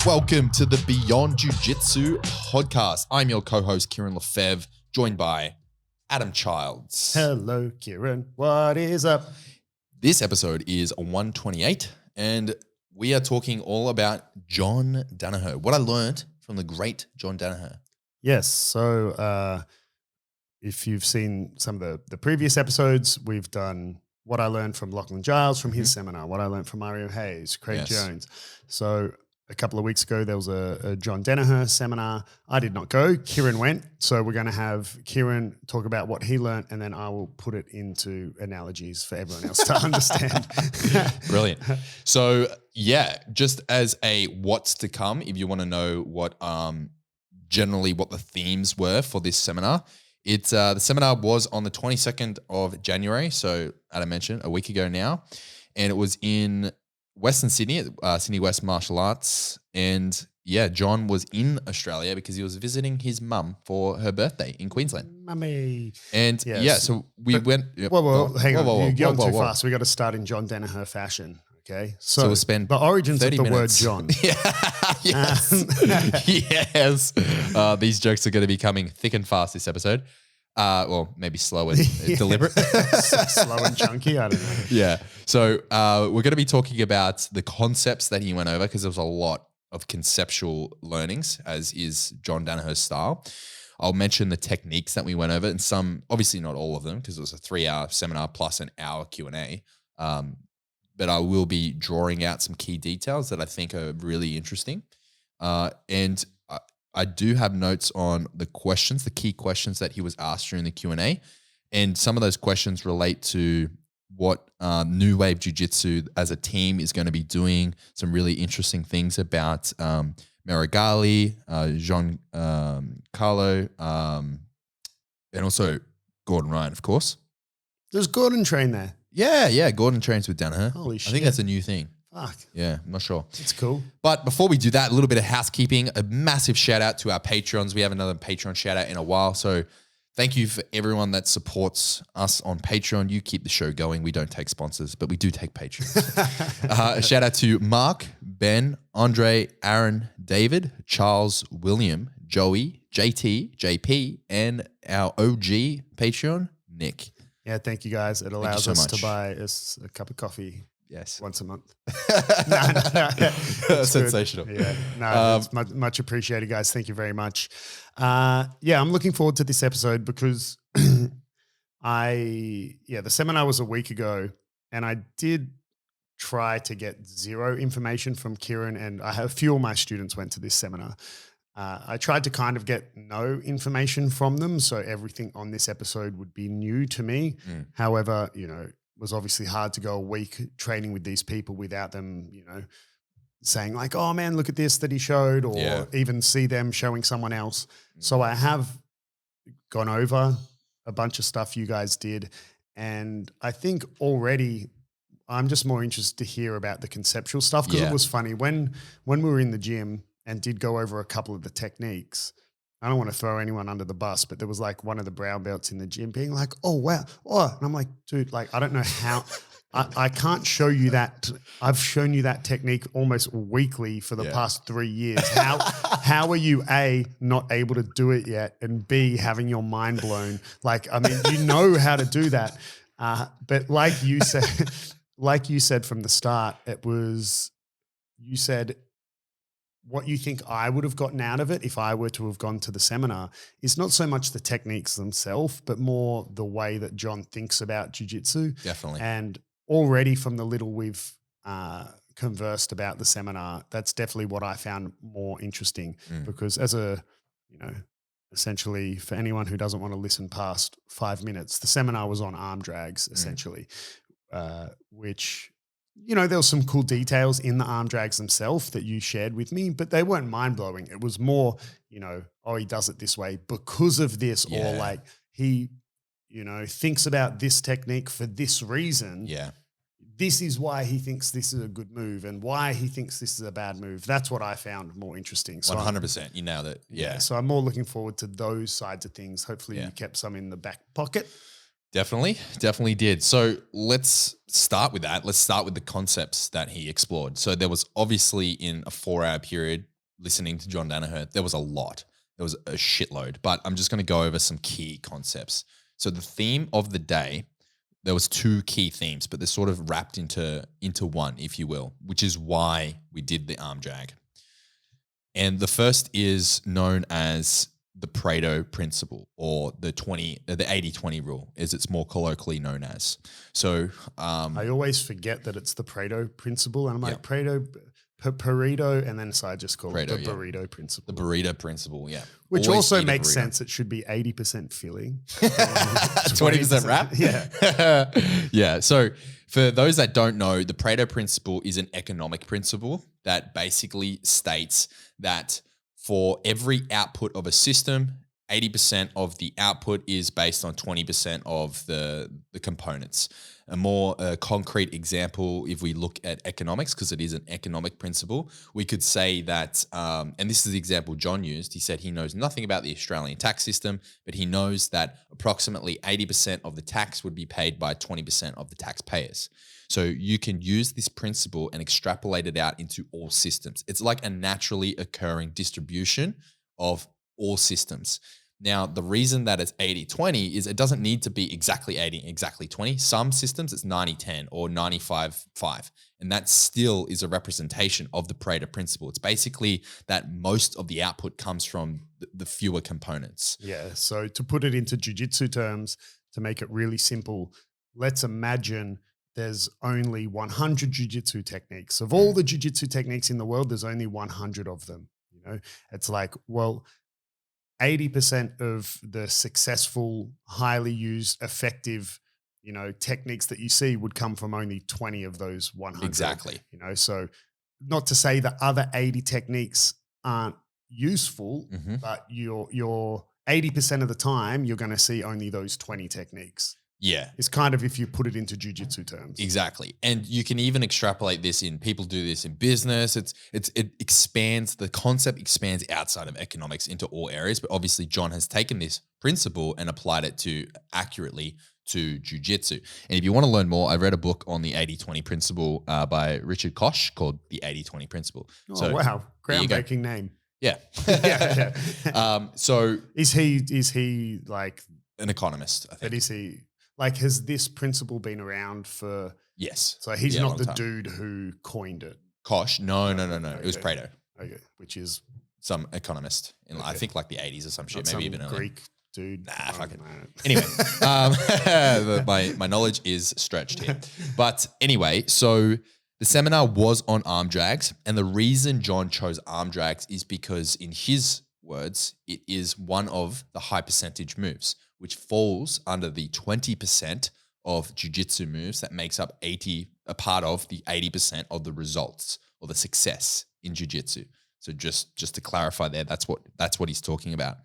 Welcome to the Beyond Jiu Jitsu Podcast. I'm your co-host, Kieren Lefebvre, joined by Adam Childs. Hello, Kieren. What is up? This episode is 128, and we are talking all about John Danaher. What I learned from the great John Danaher. Yes. So if you've seen some of the previous episodes, we've done what I learned from Lachlan Giles from his seminar, what I learned from Mario Hayes, Craig Jones. So a couple of weeks ago, there was a John Danaher seminar. I did not go. Kieren went. So we're going to have Kieren talk about what he learned, and then I will put it into analogies for everyone else to understand. Brilliant. So yeah, just as a what's to come, if you want to know what generally what the themes were for this seminar, it's the seminar was on the 22nd of January. So Adam mentioned a week ago now, and it was in Western Sydney, Sydney West Martial Arts. And yeah, John was in Australia because he was visiting his mum for her birthday in Queensland. Mummy. And so we went. Whoa, hang on. You're going too fast. We got to start in John Danaher fashion. Okay. So we'll spend the origins of the minutes. word John. Yes. Yes. These jokes are going to be coming thick and fast this episode. Well, maybe slow and deliberate. Slow and chunky, I don't know. Yeah. So we're going to be talking about the concepts that he went over, because there was a lot of conceptual learnings, as is John Danaher's style. I'll mention the techniques that we went over, and some, obviously not all of them, because it was a 3-hour seminar plus an hour Q&A. But I will be drawing out some key details that I think are really interesting. And I do have notes on the questions, the key questions that he was asked during the Q&A. And some of those questions relate to what New Wave Jiu-Jitsu as a team is going to be doing, some really interesting things about Marigali, Jean Carlo, and also Gordon Ryan, of course. Does Gordon train there? Yeah, Gordon trains with Danaher. Holy shit. I think that's a new thing. Fuck. Yeah, I'm not sure. It's cool. But before we do that, a little bit of housekeeping, a massive shout out to our Patreons. We have another Patreon shout out in a while. So thank you for everyone that supports us on Patreon. You keep the show going. We don't take sponsors, but we do take Patreons. A shout out to Mark, Ben, Andre, Aaron, David, Charles, William, Joey, JT, JP, and our OG Patreon, Nick. Yeah, thank you guys. It allows so us much to buy us a cup of coffee. Yes. Once a month. No. Sensational. Yeah. No, it's much appreciated, guys. Thank you very much. I'm looking forward to this episode because the seminar was a week ago, and I did try to get zero information from Kieren, and I have a few of my students went to this seminar. I tried to kind of get no information from them, so everything on this episode would be new to me. However, it was obviously hard to go a week training with these people without them, saying like, oh man, look at this that he showed, or even see them showing someone else. So I have gone over a bunch of stuff you guys did. And I think already I'm just more interested to hear about the conceptual stuff, because it was funny when we were in the gym and did go over a couple of the techniques. I don't want to throw anyone under the bus, but there was like one of the brown belts in the gym being like, oh, wow. Oh, and I'm like, dude, like, I don't know how I can't show you that. I've shown you that technique almost weekly for the past 3 years. How are you, A, not able to do it yet, and B, having your mind blown? Like, I mean, you know how to do that. But like you said from the start, you said, what you think I would have gotten out of it if I were to have gone to the seminar is not so much the techniques themselves, but more the way that John thinks about jiu-jitsu. Definitely. And already from the little we've conversed about the seminar, that's definitely what I found more interesting, because as essentially for anyone who doesn't want to listen past 5 minutes, the seminar was on arm drags essentially, which there was some cool details in the arm drags themselves that you shared with me, but they weren't mind-blowing. It was more, he does it this way because of this, or like he, thinks about this technique for this reason. Yeah. This is why he thinks this is a good move and why he thinks this is a bad move. That's what I found more interesting. So 100%. You nailed it. Yeah. So I'm more looking forward to those sides of things. Hopefully you kept some in the back pocket. Definitely did. So let's start with that. Let's start with the concepts that he explored. So there was obviously in a 4-hour period listening to John Danaher, there was a lot. There was a shitload, but I'm just going to go over some key concepts. So the theme of the day, there was 2 key themes, but they're sort of wrapped into one, if you will, which is why we did the arm drag. And the first is known as the Pareto principle, or the 80-20 rule, as it's more colloquially known as. So I always forget that it's the Pareto principle, and I'm like Pareto, and then so I just call it the burrito principle. The burrito principle, yeah. Which always also makes sense. It should be 80% filling, 20% wrap. Yeah, yeah. So for those that don't know, the Pareto principle is an economic principle that basically states that for every output of a system, 80% of the output is based on 20% of the components. A more concrete example, if we look at economics, because it is an economic principle, we could say that, and this is the example John used, he said he knows nothing about the Australian tax system, but he knows that approximately 80% of the tax would be paid by 20% of the taxpayers. So you can use this principle and extrapolate it out into all systems. It's like a naturally occurring distribution of all systems. Now, the reason that it's 80-20 is it doesn't need to be exactly 80, exactly 20. Some systems it's 90-10 or 95-5. And that still is a representation of the Pareto principle. It's basically that most of the output comes from the fewer components. Yeah. So to put it into jiu-jitsu terms, to make it really simple, let's imagine there's only 100 jiu-jitsu techniques. Of all the jiu-jitsu techniques in the world, there's only 100 of them. You know, it's like, well, 80% of the successful, highly used, effective, you know, techniques that you see would come from only 20 of those 100. Exactly. You know, so not to say that other 80 techniques aren't useful, but you're 80% of the time, you're going to see only those 20 techniques. Yeah. It's kind of if you put it into jiu-jitsu terms. Exactly. And you can even extrapolate this in, people do this in business. It expands, the concept expands outside of economics into all areas. But obviously John has taken this principle and applied it to accurately to jiu-jitsu. And if you want to learn more, I read a book on the 80-20 principle by Richard Koch called The 80-20 Principle. Oh, wow. Groundbreaking name. Yeah. So is he like an economist, I think. But is he like, has this principle been around for? Yes. So he's not the dude who coined it. Koch? No. Okay. It was Pareto. Okay. Which is some economist in I think like the 80s or some shit, not maybe even Greek dude. Nah, fuck it. Anyway, my knowledge is stretched here. But anyway, so the seminar was on arm drags, and the reason John chose arm drags is because, in his words, it is one of the high percentage moves, which falls under the 20% of jiu-jitsu moves that makes up a part of the 80% of the results or the success in jiu-jitsu. So just to clarify there, that's what he's talking about.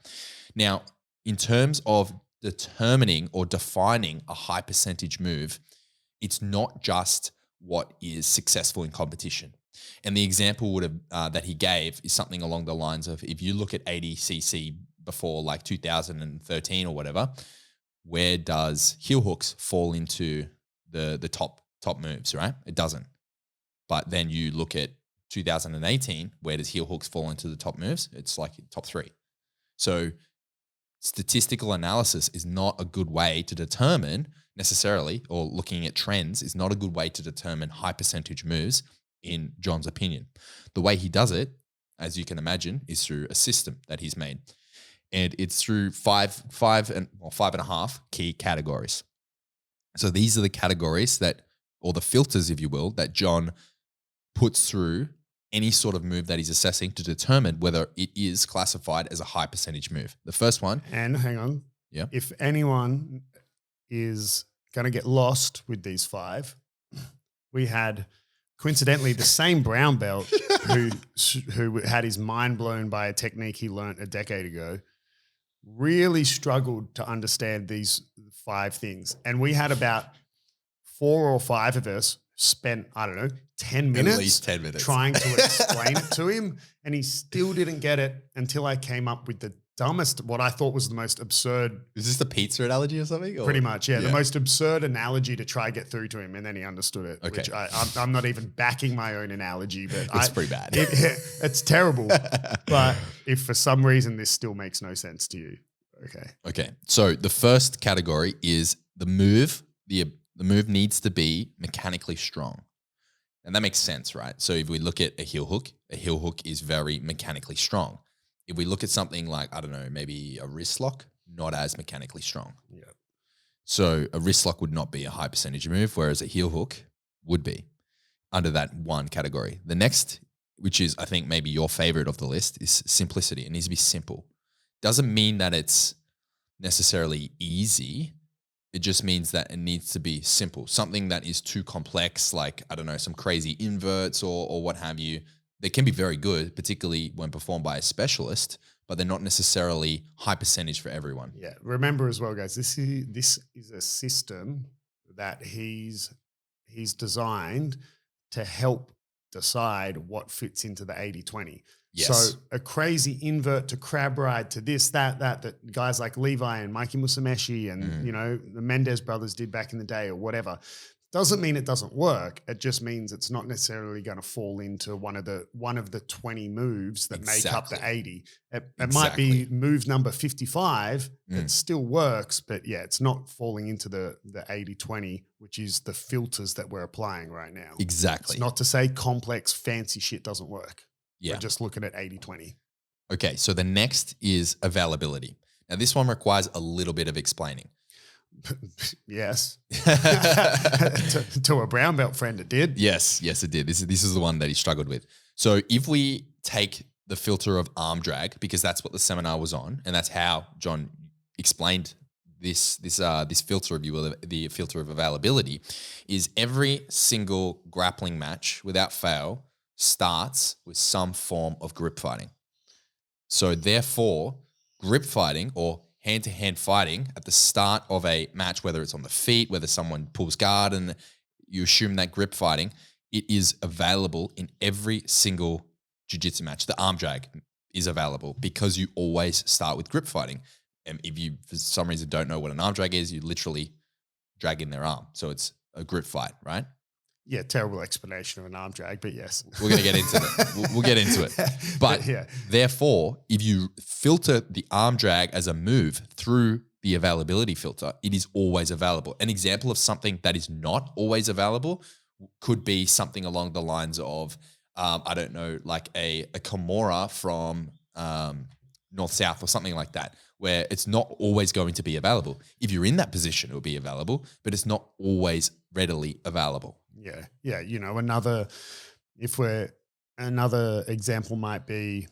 Now, in terms of determining or defining a high percentage move, it's not just what is successful in competition. And the example that he gave is something along the lines of, if you look at ADCC before like 2013 or whatever, where does heel hooks fall into the top moves, right? It doesn't. But then you look at 2018, where does heel hooks fall into the top moves? It's like top 3. So statistical analysis is not a good way to determine necessarily, or looking at trends is not a good way to determine high percentage moves, in John's opinion. The way he does it, as you can imagine, is through a system that he's made. And it's through five and a half key categories. So these are the categories that, or the filters, if you will, that John puts through any sort of move that he's assessing to determine whether it is classified as a high percentage move. The first one. And hang on. Yeah. If anyone is going to get lost with these 5, we had coincidentally the same brown belt who had his mind blown by a technique he learned a decade ago, really struggled to understand these 5 things. And we had about 4 or 5 of us spent, 10 minutes, at least 10 minutes trying to explain it to him. And he still didn't get it until I came up with the dumbest, what I thought was the most absurd. Is this the pizza analogy or something? Or? Pretty much, yeah. The most absurd analogy to try get through to him, and then he understood it. Okay. Which I'm not even backing my own analogy, but it's pretty bad. It's terrible. But if for some reason this still makes no sense to you, Okay. So the first category is the move. The move needs to be mechanically strong. And that makes sense, right? So if we look at a heel hook is very mechanically strong. If we look at something like, I don't know, maybe a wrist lock, not as mechanically strong. Yeah. So a wrist lock would not be a high percentage move, whereas a heel hook would be under that one category. The next, which is I think maybe your favorite of the list, is simplicity. It needs to be simple. Doesn't mean that it's necessarily easy. It just means that it needs to be simple. Something that is too complex, like, I don't know, some crazy inverts or what have you, they can be very good, particularly when performed by a specialist, but they're not necessarily high percentage for everyone. Yeah. Remember as well, guys, this is a system that he's designed to help decide what fits into the 80-20. Yes. So a crazy invert to crab ride to this, that guys like Levi and Mikey Musameshi and, the Mendez brothers did back in the day or whatever, doesn't mean it doesn't work. It just means it's not necessarily going to fall into one of the 20 moves that make up the 80. It might be move number 55. It still works, but yeah, it's not falling into the 80-20, which is the filters that we're applying right now. Exactly. It's not to say complex, fancy shit doesn't work. Yeah. We're just looking at 80-20. Okay, so the next is availability. Now, this one requires a little bit of explaining. Yes. to a brown belt friend, it did. Yes, it did. This is the one that he struggled with. So if we take the filter of arm drag, because that's what the seminar was on, and that's how John explained this filter, if you will, the filter of availability, is every single grappling match without fail starts with some form of grip fighting. So therefore, grip fighting or hand-to-hand fighting at the start of a match, whether it's on the feet, whether someone pulls guard and you assume that grip fighting, it is available in every single jiu-jitsu match. The arm drag is available because you always start with grip fighting. And if you, for some reason, don't know what an arm drag is, you literally drag in their arm. So it's a grip fight, right? Yeah, terrible explanation of an arm drag, but yes. We're going to get into it. We'll get into it. But yeah. Therefore, if you filter the arm drag as a move through the availability filter, it is always available. An example of something that is not always available could be something along the lines of, I don't know, like a Kimura from North-South or something like that, where it's not always going to be available. If you're in that position, it will be available, but it's not always readily available. Yeah. Another example might be,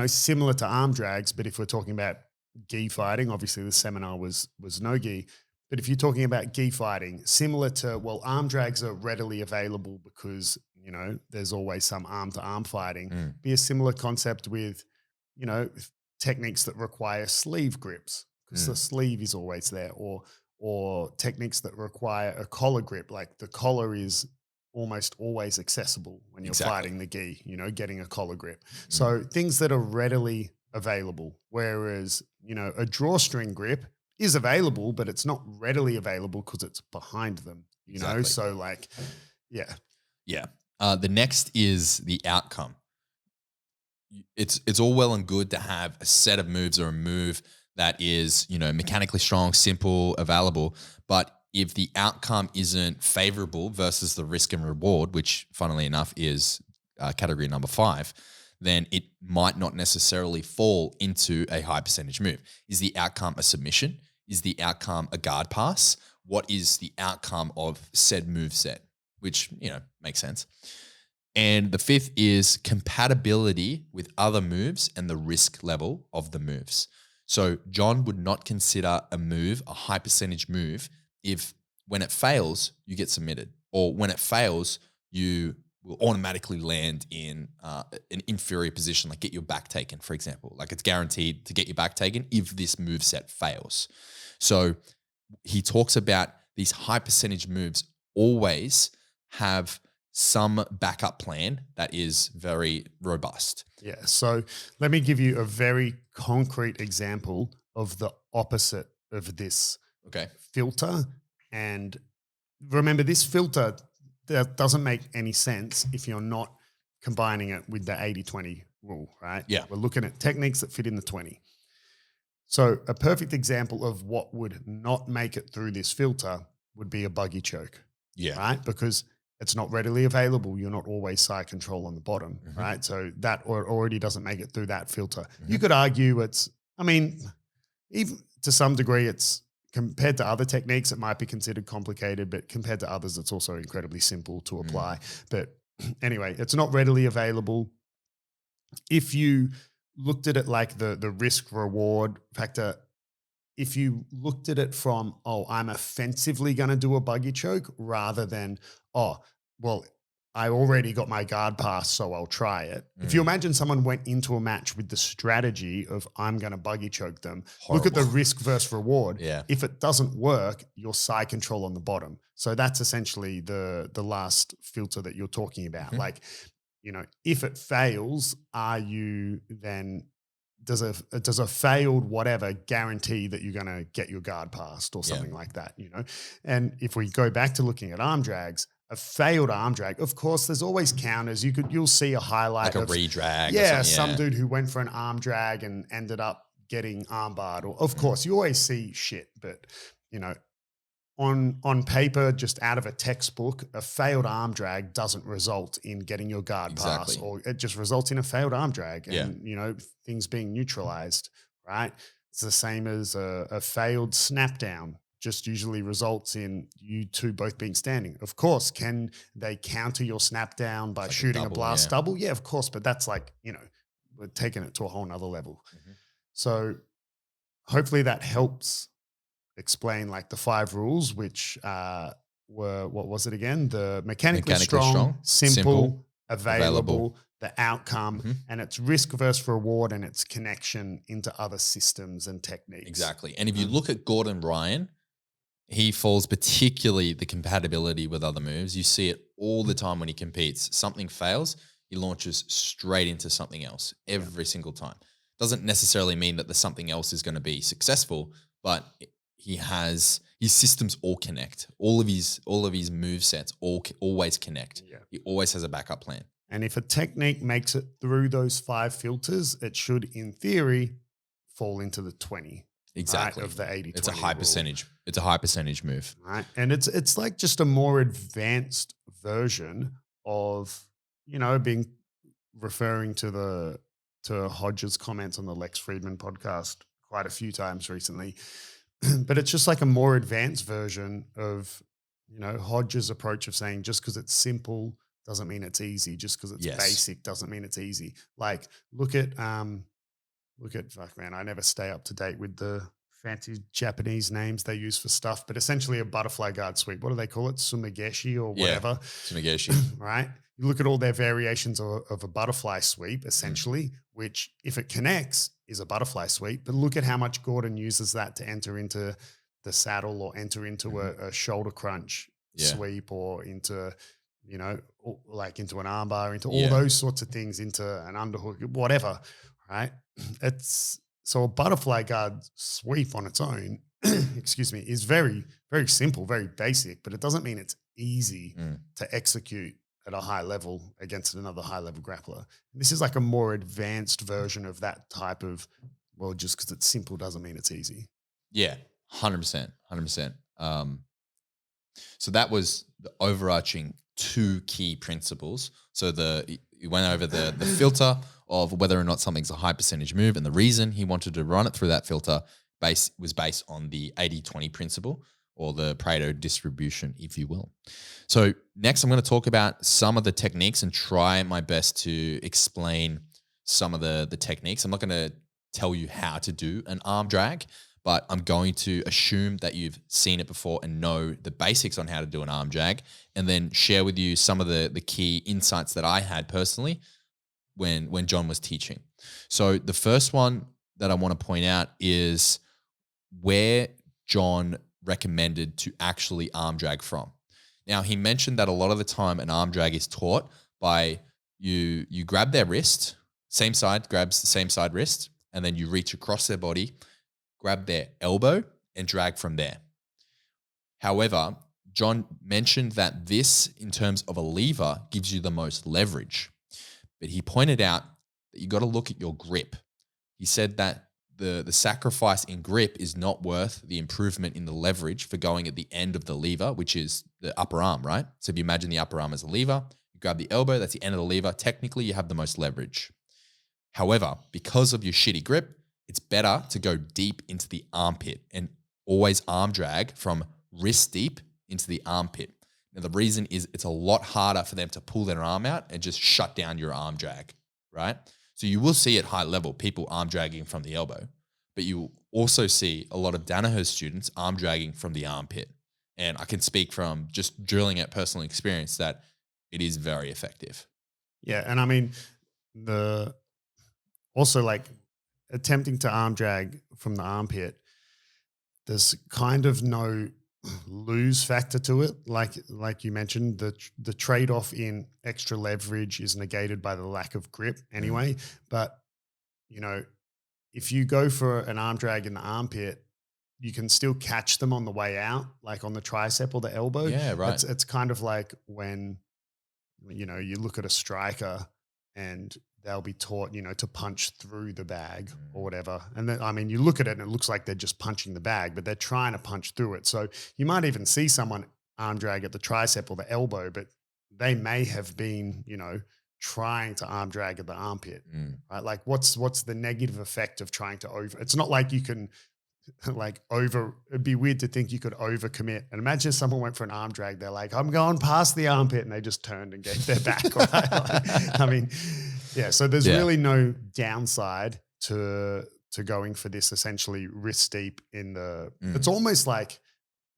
similar to arm drags, but if we're talking about gi fighting, obviously the seminar was Nogi, but if you're talking about gi fighting, similar to, arm drags are readily available because, there's always some arm to arm fighting. Be a similar concept with, techniques that require sleeve grips because the sleeve is always there, or techniques that require a collar grip, like the collar is almost always accessible when you're fighting the gi, getting a collar grip. So things that are readily available, whereas, a drawstring grip is available, but it's not readily available because it's behind them, know? So yeah. The next is the outcome. It's all well and good to have a set of moves or a move that is, mechanically strong, simple, available. But if the outcome isn't favorable versus the risk and reward, which funnily enough is category number 5, then it might not necessarily fall into a high percentage move. Is the outcome a submission? Is the outcome a guard pass? What is the outcome of said move set? Which, makes sense. And the 5th is compatibility with other moves and the risk level of the moves. So John would not consider a move a high percentage move if when it fails, you get submitted, or when it fails, you will automatically land in an inferior position, like get your back taken, for example. Like it's guaranteed to get your back taken if this move set fails. So he talks about these high percentage moves always have some backup plan that is very robust. Yeah. So let me give you a very concrete example of the opposite of this Okay. filter. And remember, this filter that doesn't make any sense if you're not combining it with the 80-20 rule, right? Yeah. We're looking at techniques that fit in the 20. So a perfect example of what would not make it through this filter would be a buggy choke. Yeah. Right? Because it's not readily available. You're not always side control on the bottom, right? So that already doesn't make it through that filter. You could argue even to some degree, it's compared to other techniques, it might be considered complicated, but compared to others, it's also incredibly simple to apply. But anyway, it's not readily available. If you looked at it like the risk reward factor, if you looked at it from, I'm offensively going to do a buggy choke rather than, I already got my guard pass, so I'll try it. If you imagine someone went into a match with the strategy of I'm going to buggy choke them, look at the risk versus reward. Yeah. If it doesn't work, you're side control on the bottom. So that's essentially the last filter that you're talking about. Like, if it fails, are you then does a failed whatever guarantee that you're going to get your guard passed or something like that, And if we go back to looking at arm drags, a failed arm drag, of course, there's always counters. You'll see a highlight like a redrag. Yeah, some dude who went for an arm drag and ended up getting arm barred. Or of course, you always see shit, but on paper, just out of a textbook, a failed arm drag doesn't result in getting your guard pass, or it just results in a failed arm drag and, things being neutralized, right? It's the same as a failed snap down, just usually results in you two both being standing. Of course, can they counter your snap down by shooting a blast double? Yeah, of course, but that's like, we're taking it to a whole nother level. So hopefully that helps explain like the 5 rules, which were, what was it again? The mechanically strong, simple, available, the outcome, and its risk versus reward and its connection into other systems and techniques. Exactly. And if you look at Gordon Ryan, he falls particularly the compatibility with other moves. You see it all the time when he competes. Something fails, he launches straight into something else every single time. Doesn't necessarily mean that the something else is going to be successful, but his systems all connect. All of his move sets always connect. Yeah. He always has a backup plan. And if a technique makes it through those 5 filters, it should, in theory, fall into the 20. Exactly. Right, of the 80-20 It's a high percentage. It's a high percentage move. Right. And it's like just a more advanced version of, being referring to Hodge's comments on the Lex Friedman podcast quite a few times recently. But it's just like a more advanced version of, Hodge's approach of saying just because it's simple doesn't mean it's easy. Just because it's basic doesn't mean it's easy. Like look at fuck man, I never stay up to date with the fancy Japanese names they use for stuff, but essentially a butterfly guard sweep. What do they call it? Sumigeshi or whatever. Sumigeshi. Right? You look at all their variations of a butterfly sweep, essentially, which if it connects is a butterfly sweep, but look at how much Gordon uses that to enter into the saddle or enter into a shoulder crunch sweep or into, like into an armbar, into all those sorts of things, into an underhook, whatever, right? So a butterfly guard sweep on its own, excuse me, is very, very simple, very basic, but it doesn't mean it's easy to execute at a high level against another high level grappler. This is like a more advanced version of that type of, just because it's simple doesn't mean it's easy. Yeah, 100%. So that was the overarching 2 key principles. So you went over the filter of whether or not something's a high percentage move, and the reason he wanted to run it through that filter was based on the 80-20 principle, or the Pareto distribution, if you will. So next I'm going to talk about some of the techniques and try my best to explain some of the techniques. I'm not going to tell you how to do an arm drag, but I'm going to assume that you've seen it before and know the basics on how to do an arm drag, and then share with you some of the key insights that I had personally when John was teaching. So the first one that I want to point out is where John recommended to actually arm drag from. Now, he mentioned that a lot of the time an arm drag is taught by you grab their wrist, same side, grabs the same side wrist, and then you reach across their body, grab their elbow, and drag from there. However, John mentioned that this, in terms of a lever, gives you the most leverage. But he pointed out that you got to look at your grip. He said that the sacrifice in grip is not worth the improvement in the leverage for going at the end of the lever, which is the upper arm, right? So if you imagine the upper arm as a lever, you grab the elbow, that's the end of the lever. Technically, you have the most leverage. However, because of your shitty grip, it's better to go deep into the armpit and always arm drag from wrist deep into the armpit. Now, the reason is it's a lot harder for them to pull their arm out and just shut down your arm drag, right? So you will see at high level people arm dragging from the elbow, but you will also see a lot of Danaher's students arm dragging from the armpit. And I can speak from just drilling at personal experience that it is very effective. Yeah, and I mean, also like attempting to arm drag from the armpit, there's kind of no lose factor to it. Like you mentioned, the trade-off in extra leverage is negated by the lack of grip anyway. But, you know, if you go for an arm drag in the armpit, you can still catch them on the way out, like on the tricep or the elbow. Yeah, right. It's kind of like when, you know, you look at a striker and they'll be taught, you know, to punch through the bag or whatever. And then, I mean, you look at it and it looks like they're just punching the bag, but they're trying to punch through it. So you might even see someone arm drag at the tricep or the elbow, but they may have been, you know, trying to arm drag at the armpit, right? Like what's the negative effect of trying to it's not like you can it'd be weird to think you could overcommit. And imagine if someone went for an arm drag, they're like, I'm going past the armpit, and they just turned and gave their back, right? Like, I mean, yeah, so there's really no downside to going for this essentially wrist deep in the it's almost like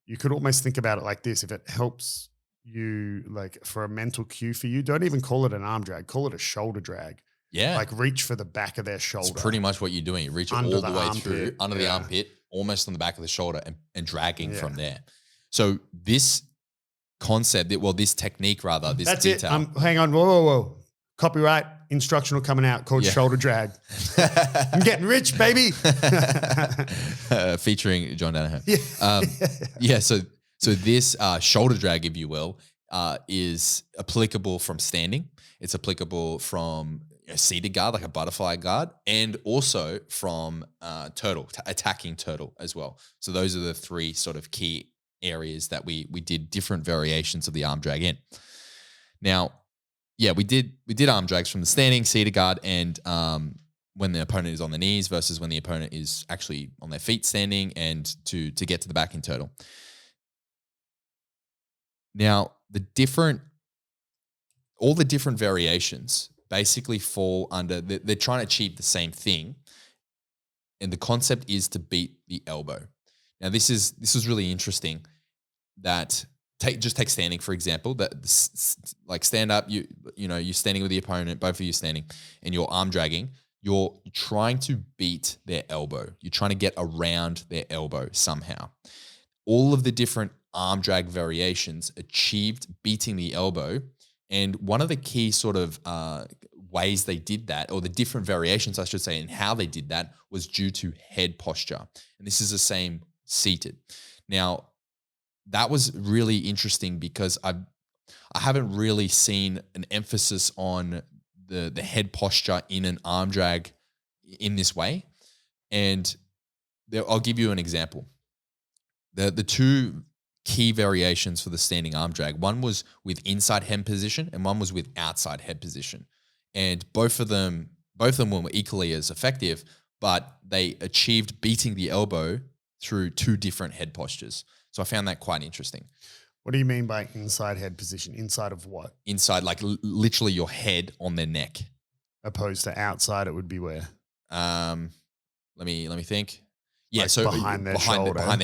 you could almost think about it like this. If it helps you, like for a mental cue for you, don't even call it an arm drag, call it a shoulder drag. Yeah. Like reach for the back of their shoulder. It's pretty much what you're doing. You reach it all the way through, under the armpit, almost on the back of the shoulder and dragging from there. So this concept, this technique rather, this That's detail. it. Hang on. Whoa. Copyright instructional coming out called shoulder drag. I'm getting rich, baby. Featuring John Danaher. So this shoulder drag, if you will, is applicable from standing. It's applicable from a seated guard, like a butterfly guard, and also from attacking turtle as well. So those are the three sort of key areas that we did different variations of the arm drag in. Now, we did arm drags from the standing, seated guard, and when the opponent is on the knees versus when the opponent is actually on their feet standing, and to get to the back in turtle. Now, all the different variations basically fall under, they're trying to achieve the same thing. And the concept is to beat the elbow. Now, this is really interesting that just take standing, for example, that like stand up, you're standing with the opponent, both of you standing, and you're arm dragging. You're trying to beat their elbow. You're trying to get around their elbow somehow. All of the different arm drag variations achieved beating the elbow. And one of the key sort of ways they did that, or the different variations, I should say, in how they did that, was due to head posture. And this is the same seated. Now, that was really interesting because I haven't really seen an emphasis on the head posture in an arm drag in this way. And I'll give you an example. The two key variations for the standing arm drag, one was with inside head position and one was with outside head position. And both of them were equally as effective, but they achieved beating the elbow through two different head postures. So I found that quite interesting. What do you mean by inside head position? Inside of what? Inside, like literally your head on their neck. Opposed to outside, it would be where? Let me think. Yeah, like so behind their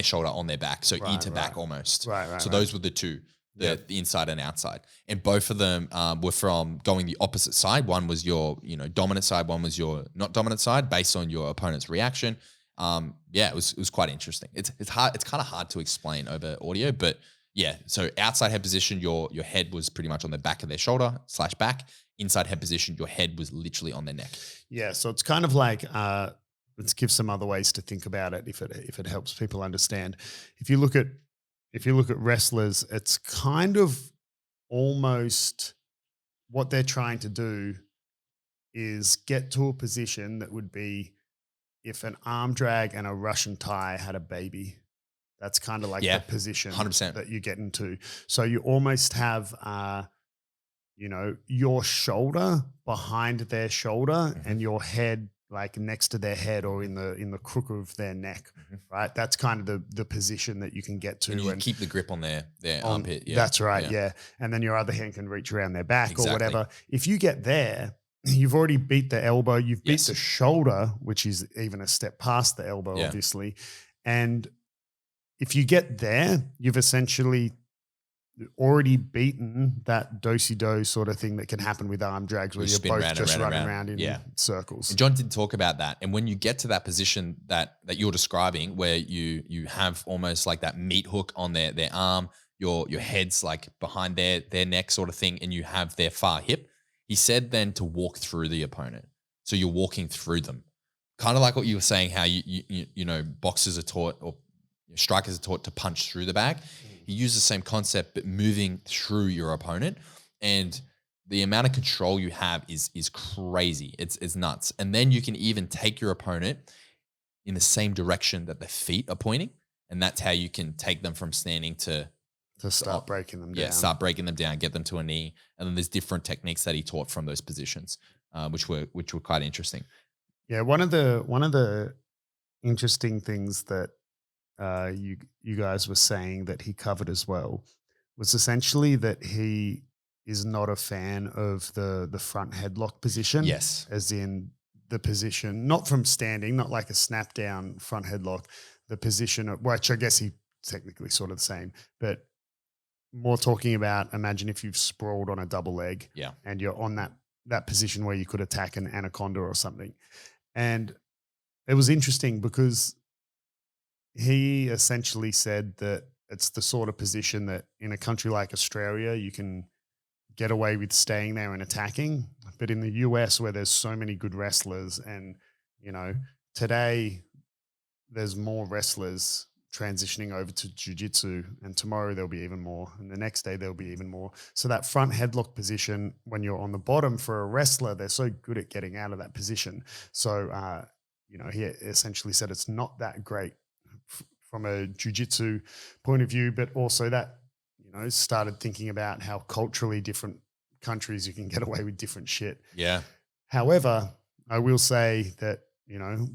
shoulder on their back, so ear to back almost. Right. So those were the two, the inside and outside, and both of them were from going the opposite side. One was your dominant side, one was your not dominant side, based on your opponent's reaction. It was quite interesting. It's hard. It's kind of hard to explain over audio, but Yeah. So outside head position, your head was pretty much on the back of their shoulder / back. Inside head position, your head was literally on their neck. Yeah. So it's kind of like, let's give some other ways to think about it if it helps people understand. If you look at wrestlers, it's kind of almost what they're trying to do is get to a position that would be if an arm drag and a Russian tie had a baby. That's kind of like the position 100%. that you get into. So you almost have, your shoulder behind their shoulder and your head like next to their head or in the crook of their neck, right? That's kind of the position that you can get to. And you keep the grip on their armpit. Yeah. That's right, yeah. And then your other hand can reach around their back or whatever. If you get there, you've already beat the elbow, you've beat the shoulder, which is even a step past the elbow, obviously. And if you get there, you've essentially already beaten that do-si-do sort of thing that can happen with arm drags where you're both just running around in circles. And John did talk about that. And when you get to that position that you're describing where you have almost like that meat hook on their arm, your head's like behind their neck sort of thing, and you have their far hip, he said then to walk through the opponent. So you're walking through them. Kind of like what you were saying, how you know, boxers are taught or strikers are taught to punch through the bag. He used the same concept, but moving through your opponent. And the amount of control you have is crazy. It's nuts. And then you can even take your opponent in the same direction that the feet are pointing. And that's how you can take them from standing to start breaking them down. Yeah, start breaking them down, get them to a knee. And then there's different techniques that he taught from those positions, which were quite interesting. Yeah, one of the interesting things that you guys were saying that he covered as well was essentially that he is not a fan of the front headlock position. Yes. As in the position, not from standing, not like a snap down front headlock, the position, which I guess he technically sort of the same, but more talking about, imagine if you've sprawled on a double leg and you're on that position where you could attack an anaconda or something. And it was interesting because he essentially said that it's the sort of position that in a country like Australia, you can get away with staying there and attacking. But in the US, where there's so many good wrestlers and, you know, today there's more wrestlers transitioning over to jiu-jitsu, and tomorrow there'll be even more, and the next day there'll be even more. So that front headlock position, when you're on the bottom for a wrestler, they're so good at getting out of that position. So, he essentially said it's not that great from a jiu-jitsu point of view, but also that, started thinking about how culturally different countries you can get away with different shit. Yeah. Hehowever, I will say that,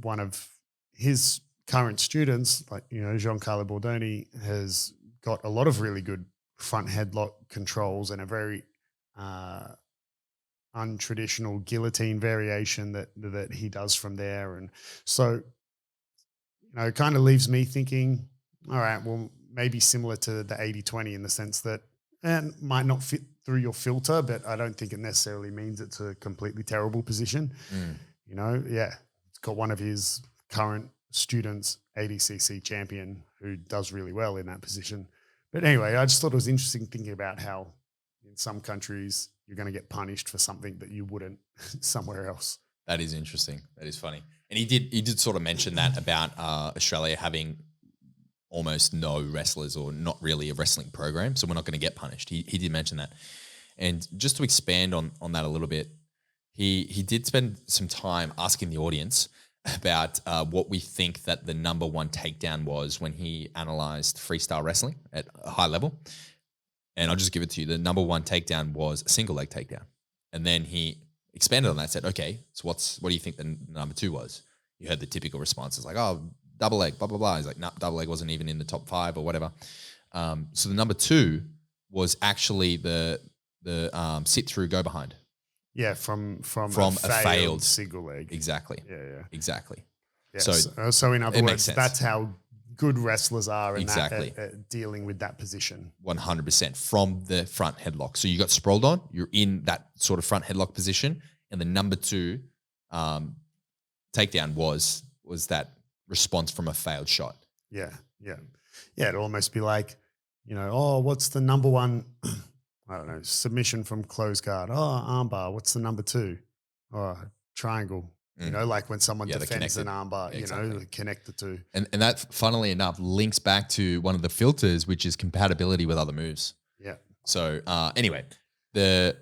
one of his current students, like, Giancarlo Bordoni, has got a lot of really good front headlock controls and a very untraditional guillotine variation that he does from there. And so, it kind of leaves me thinking, all right, well, maybe similar to the 80-20 in the sense that it might not fit through your filter, but I don't think it necessarily means it's a completely terrible position. It's got one of his current students, ADCC champion, who does really well in that position. But anyway, I just thought it was interesting thinking about how in some countries you're going to get punished for something that you wouldn't somewhere else. That is interesting. That is funny. And he did sort of mention that about Australia having almost no wrestlers or not really a wrestling program, so we're not going to get punished. He did mention that. And just to expand on that a little bit, he did spend some time asking the audience about what we think that the number one takedown was when he analyzed freestyle wrestling at a high level. And I'll just give it to you. The number one takedown was a single leg takedown. And then he expanded on that, said, okay, so what do you think the number two was? You heard the typical responses like, oh, double leg, blah, blah, blah. He's like, no, double leg wasn't even in the top 5 or whatever. So the number two was actually the sit through, go behind. Yeah, from a failed single leg. Exactly. Yeah. Exactly. Yes. So in other words, that's how good wrestlers are in that, dealing with that position. 100% from the front headlock. So you got sprawled on, you're in that sort of front headlock position, and the number two takedown was that response from a failed shot. Yeah. It'd almost be like oh, what's the number one, I don't know, submission from close guard? Oh, armbar. What's the number two? Oh, triangle. Like when someone Yeah, defends an armbar, Yeah, exactly. connect the two. And that, funnily enough, links back to one of the filters, which is compatibility with other moves. Yeah. So anyway, the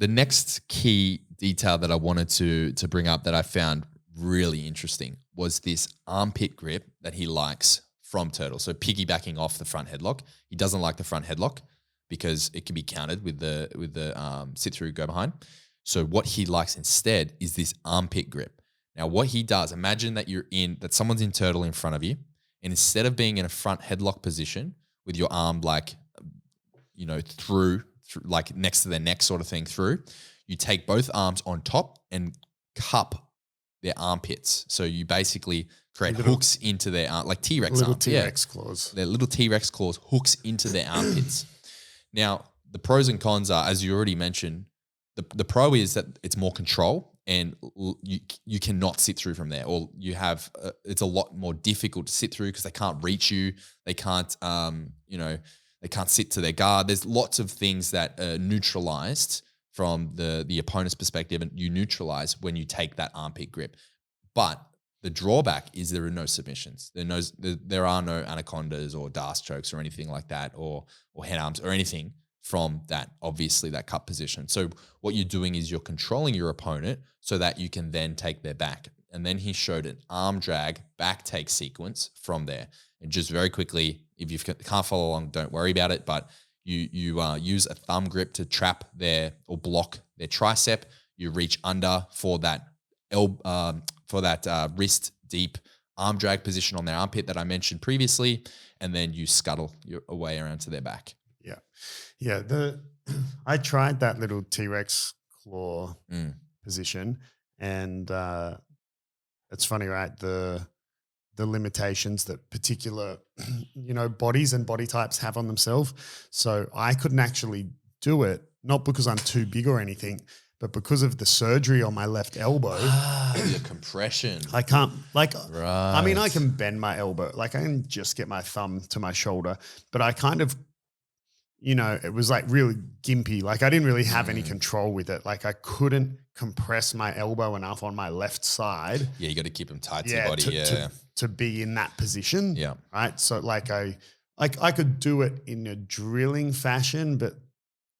next key detail that I wanted to bring up that I found really interesting was this armpit grip that he likes from Turtle. So piggybacking off the front headlock, he doesn't like the front headlock because it can be countered with the sit through, go behind. So what he likes instead is this armpit grip. Now, what he does, imagine that someone's in Turtle in front of you, and instead of being in a front headlock position with your arm through like next to their neck sort of thing through, you take both arms on top and cup their armpits. So you basically create hooks into their like T-Rex little arms. T-Rex claws. Their little T-Rex claws hooks into their armpits. Now, the pros and cons are, as you already mentioned, the pro is that it's more control and you cannot sit through from there, or you have it's a lot more difficult to sit through because they can't reach you. They can't they can't sit to their guard. There's lots of things that are neutralized from the opponent's perspective, and you neutralize when you take that armpit grip. But the drawback is there are no submissions. There are no anacondas or Darce chokes or anything like that, or head arms or anything from that, obviously, that cup position. So what you're doing is you're controlling your opponent so that you can then take their back. And then he showed an arm drag back take sequence from there. And just very quickly, if you can't follow along, don't worry about it. But you use a thumb grip to trap or block their tricep. You reach under for that wrist deep arm drag position on their armpit that I mentioned previously, and then you scuttle your way around to their back. Yeah. I tried that little T-Rex claw position, and it's funny, right? The limitations that particular, bodies and body types have on themselves. So I couldn't actually do it, not because I'm too big or anything, but because of the surgery on my left elbow. The compression. I can't, right. I mean, I can bend my elbow. Like I can just get my thumb to my shoulder, but I kind of, it was like really gimpy. Like I didn't really have any control with it. Like I couldn't compress my elbow enough on my left side. Yeah, you got to keep them tight to your body. To be in that position. Yeah. Right. So I could do it in a drilling fashion, but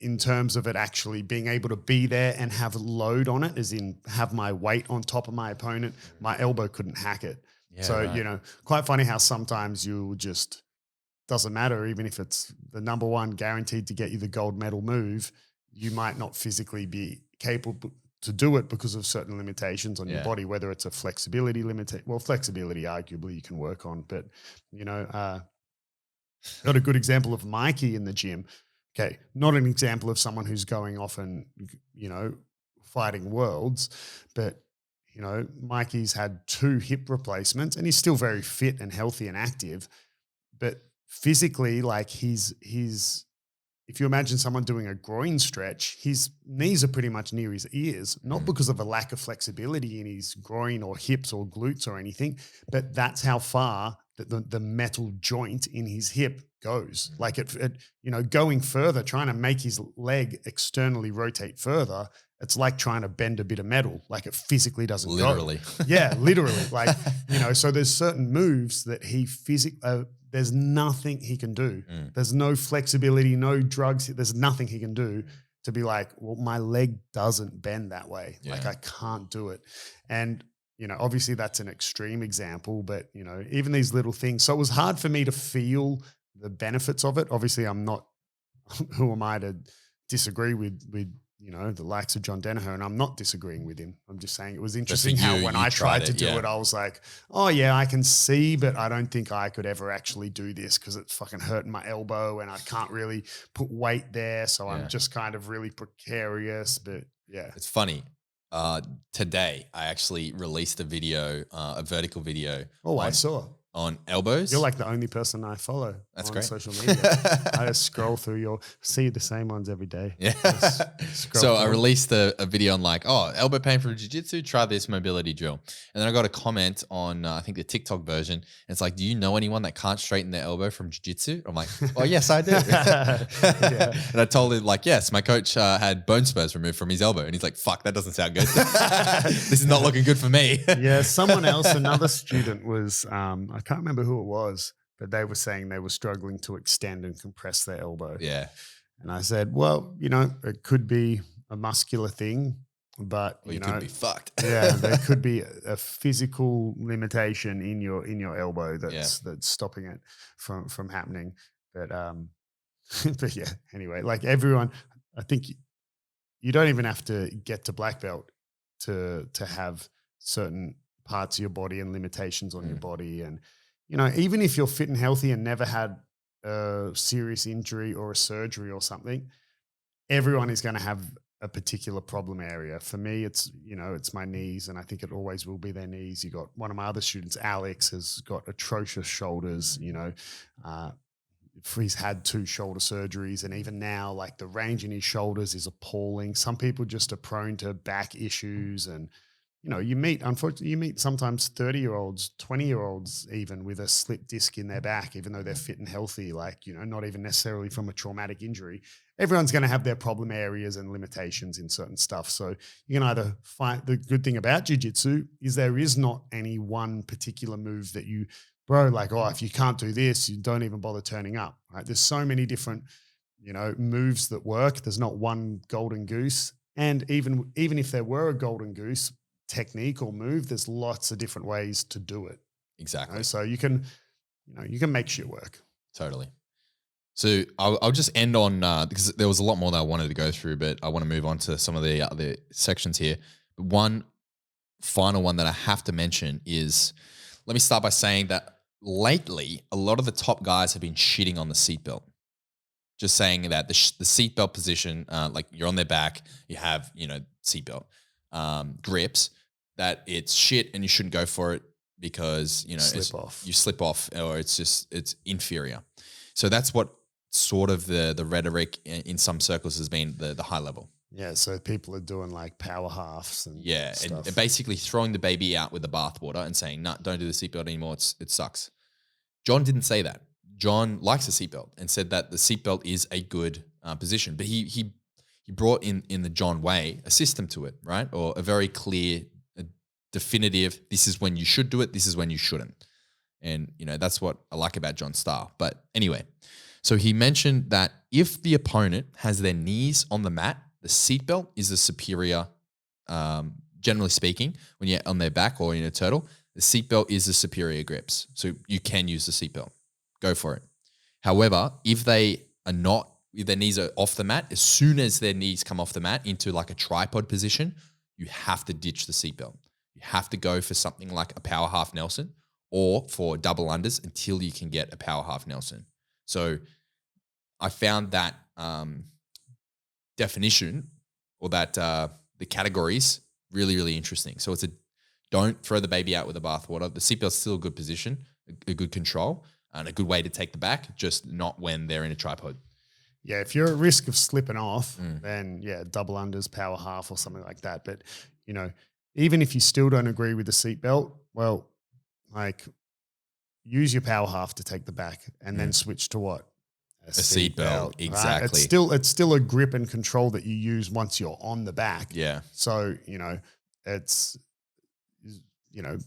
in terms of it actually being able to be there and have load on it, as in have my weight on top of my opponent, my elbow couldn't hack it. Yeah, so, right. Quite funny how sometimes you just, doesn't matter, even if it's the number one guaranteed to get you the gold medal move, you might not physically be capable to do it because of certain limitations on your body, whether it's a flexibility flexibility arguably you can work on, but got a good example of Mikey in the gym. Okay, not an example of someone who's going off and, fighting worlds, but Mikey's had 2 hip replacements and he's still very fit and healthy and active, but physically, like he's if you imagine someone doing a groin stretch, his knees are pretty much near his ears, not because of a lack of flexibility in his groin or hips or glutes or anything, but that's how far that the metal joint in his hip goes. Like it, going further, trying to make his leg externally rotate further, it's like trying to bend a bit of metal. Like it physically doesn't literally go. Yeah, literally. Like, so there's certain moves that he there's nothing he can do. There's no flexibility, no drugs. There's nothing he can do to be like, well, my leg doesn't bend that way. Yeah. Like I can't do it. And, obviously that's an extreme example, but, even these little things. So it was hard for me to feel the benefits of it. Obviously I'm not, who am I to disagree with the likes of John Danaher, and I'm not disagreeing with him. I'm just saying it was interesting how when I tried to do it, I was like, oh yeah, I can see, but I don't think I could ever actually do this because it's fucking hurting my elbow and I can't really put weight there. So I'm just kind of really precarious, but yeah. It's funny. Today I actually released a video, a vertical video. Oh, I saw. on elbows. You're like the only person I follow That's on great. social media. I just scroll through see the same ones every day. Yeah. So I released a video on like, elbow pain from jiu-jitsu, try this mobility drill. And then I got a comment on, I think the TikTok version. And it's like, do you know anyone that can't straighten their elbow from jiu-jitsu? I'm like, oh, yes, I do. And I told him like, yes, my coach had bone spurs removed from his elbow. And he's like, fuck, that doesn't sound good. This is not looking good for me. Yeah, someone else, another student was, I can't remember who it was, but they were saying they were struggling to extend and compress their elbow. Yeah. And I said, well, it could be a muscular thing, but you could be fucked. Yeah, there could be a physical limitation in your elbow that's stopping it from happening. But but yeah, anyway, like everyone, I think you don't even have to get to black belt to have certain parts of your body and limitations on your body. And, even if you're fit and healthy and never had a serious injury or a surgery or something, everyone is going to have a particular problem area. For me, it's my knees, and I think it always will be their knees. You got one of my other students, Alex, has got atrocious shoulders, he's had 2 shoulder surgeries, and even now, like the range in his shoulders is appalling. Some people just are prone to back issues, and you meet sometimes 30-year-olds, 20-year-olds even with a slip disc in their back, even though they're fit and healthy, like, not even necessarily from a traumatic injury. Everyone's going to have their problem areas and limitations in certain stuff. So you can either find, the good thing about jiu-jitsu is there is not any one particular move that if you can't do this, you don't even bother turning up, right? There's so many different, moves that work. There's not one golden goose. And even if there were a golden goose technique or move, there's lots of different ways to do it. Exactly. So you can make shit work. Totally. So I'll just end on, because there was a lot more that I wanted to go through, but I want to move on to some of the other sections here. One final one that I have to mention is, let me start by saying that lately, a lot of the top guys have been shitting on the seatbelt. Just saying that the seatbelt position, like you're on their back, you have, seatbelt grips, that it's shit and you shouldn't go for it because, you slip off or it's inferior. So that's what sort of the rhetoric in some circles has been the high level. Yeah, so people are doing like power halves and stuff. And basically throwing the baby out with the bathwater and saying, no, don't do the seatbelt anymore. It sucks. John didn't say that. John likes the seatbelt and said that the seatbelt is a good position, but he brought in the John way a system to it, right? Or a very clear, definitive. This is when you should do it. This is when you shouldn't. And that's what I like about John's style. But anyway, so he mentioned that if the opponent has their knees on the mat, the seatbelt is the superior, generally speaking, when you're on their back or in a turtle, the seatbelt is the superior grips. So you can use the seatbelt. Go for it. However, if their knees are off the mat, as soon as their knees come off the mat into like a tripod position, you have to ditch the seatbelt. You have to go for something like a power half Nelson or for double unders until you can get a power half Nelson. So I found that definition or that the categories really, really interesting. So don't throw the baby out with the bathwater. The seatbelt's still a good position, a good control, and a good way to take the back, just not when they're in a tripod. Yeah, if you're at risk of slipping off, then double unders, power half or something like that. But, even if you still don't agree with the seatbelt, well, like use your power half to take the back and then switch to what? A seatbelt. Exactly. Right? It's still a grip and control that you use once you're on the back. Yeah. So, it's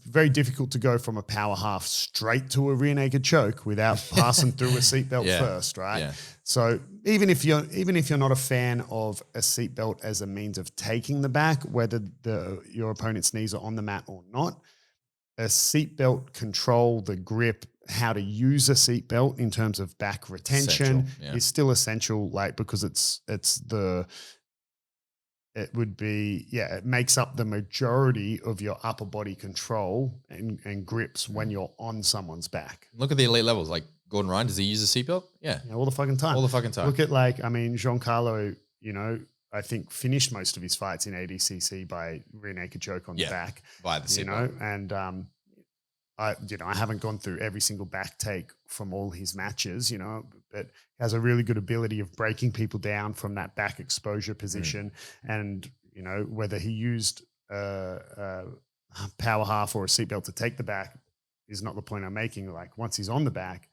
very difficult to go from a power half straight to a rear naked choke without passing through a seatbelt first, right? Yeah. So even if you're not a fan of a seatbelt as a means of taking the back, whether your opponent's knees are on the mat or not, a seatbelt control, the grip, how to use a seatbelt in terms of back retention is still essential, like because it makes up the majority of your upper body control and grips when you're on someone's back. Look at the elite levels. Like Gordon Ryan, does he use a seatbelt? Yeah. All the fucking time. All the fucking time. Look at Giancarlo, I think finished most of his fights in ADCC by rear naked choke on the back. By the seatbelt. And I haven't gone through every single back take from all his matches, but has a really good ability of breaking people down from that back exposure position. And, whether he used a power half or a seatbelt to take the back is not the point I'm making. Like once he's on the back,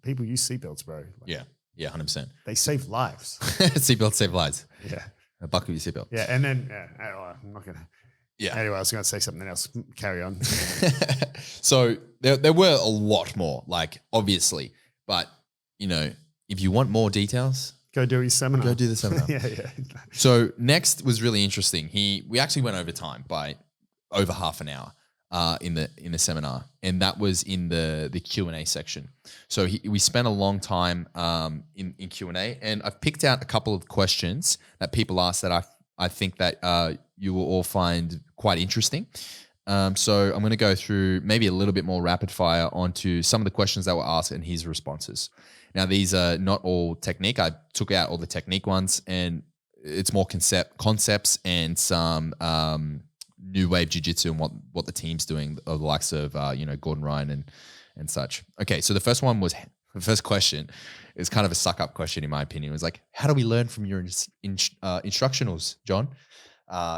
people use seatbelts, bro. Like, yeah, 100%. They save lives. Seatbelts save lives. Yeah. Buckle your seatbelt. Yeah. And then, I'm not going to. Yeah. Anyway, I was going to say something else. Carry on. So there were a lot more, like obviously, but if you want more details, go do his seminar. Go do the seminar. Yeah. So next was really interesting. We actually went over time by over half an hour in the seminar, and that was in the Q&A section. So we spent a long time in Q&A, and I've picked out a couple of questions that people asked that I think that you will all find quite interesting. So I'm going to go through maybe a little bit more rapid fire onto some of the questions that were asked and his responses. Now, these are not all technique. I took out all the technique ones, and it's more concepts and some new wave jiu-jitsu and what the team's doing, the likes of Gordon Ryan and such. Okay, so the first question is kind of a suck-up question in my opinion. It was like, how do we learn from your instructionals, John?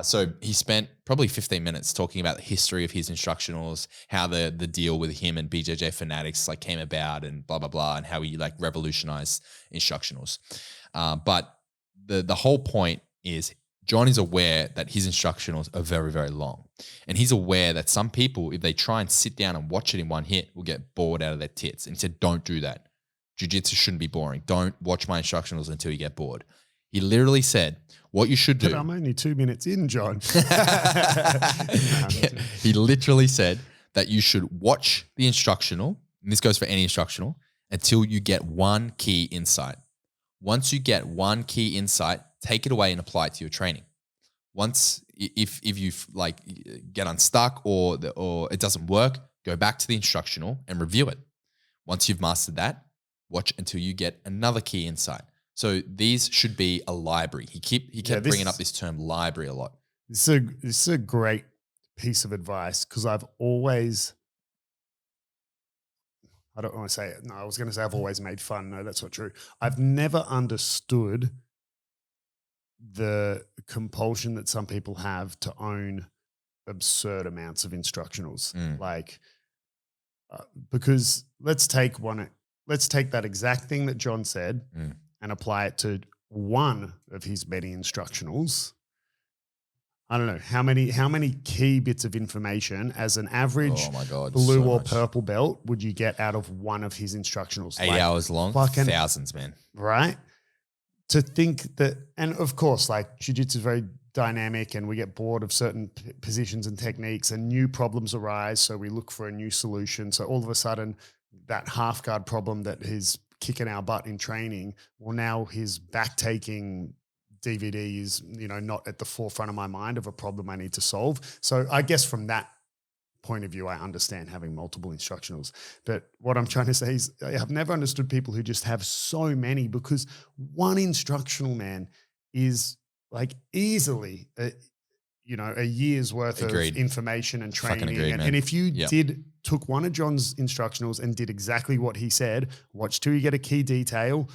So he spent probably 15 minutes talking about the history of his instructionals, how the deal with him and BJJ Fanatics like came about, and blah blah blah, and how he like revolutionized instructionals. But the whole point is John is aware that his instructionals are very, very long, and he's aware that some people, if they try and sit down and watch it in one hit, will get bored out of their tits. And he said, "Don't do that. Jiu-jitsu shouldn't be boring. Don't watch my instructionals until you get bored." He literally said, what you should do. But I'm only 2 minutes in, John. He literally said that you should watch the instructional, and this goes for any instructional, until you get one key insight. Once you get one key insight, take it away and apply it to your training. Once, if you like get unstuck or it doesn't work, go back to the instructional and review it. Once you've mastered that, watch until you get another key insight. So these should be a library. He kept bringing up this term library a lot. This is a great piece of advice because I've always, I don't want to say it. No, I was going to say I've always made fun. No, that's not true. I've never understood the compulsion that some people have to own absurd amounts of instructionals. Because let's take that exact thing that John said and apply it to one of his many instructionals. I don't know how many key bits of information as an average blue or purple belt would you get out of one of his instructionals? 8 hours long, thousands, man. Right? To think that, and of course, like jiu-jitsu is very dynamic and we get bored of certain positions and techniques and new problems arise. So we look for a new solution. So all of a sudden that half guard problem that is kicking our butt in training, well, now his back taking DVD is, not at the forefront of my mind of a problem I need to solve. So I guess from that point of view, I understand having multiple instructionals. But what I'm trying to say is I've never understood people who just have so many, because one instructional, man, is like easily a year's worth of information and training. And if you took one of John's instructionals and did exactly what he said, watch till you get a key detail,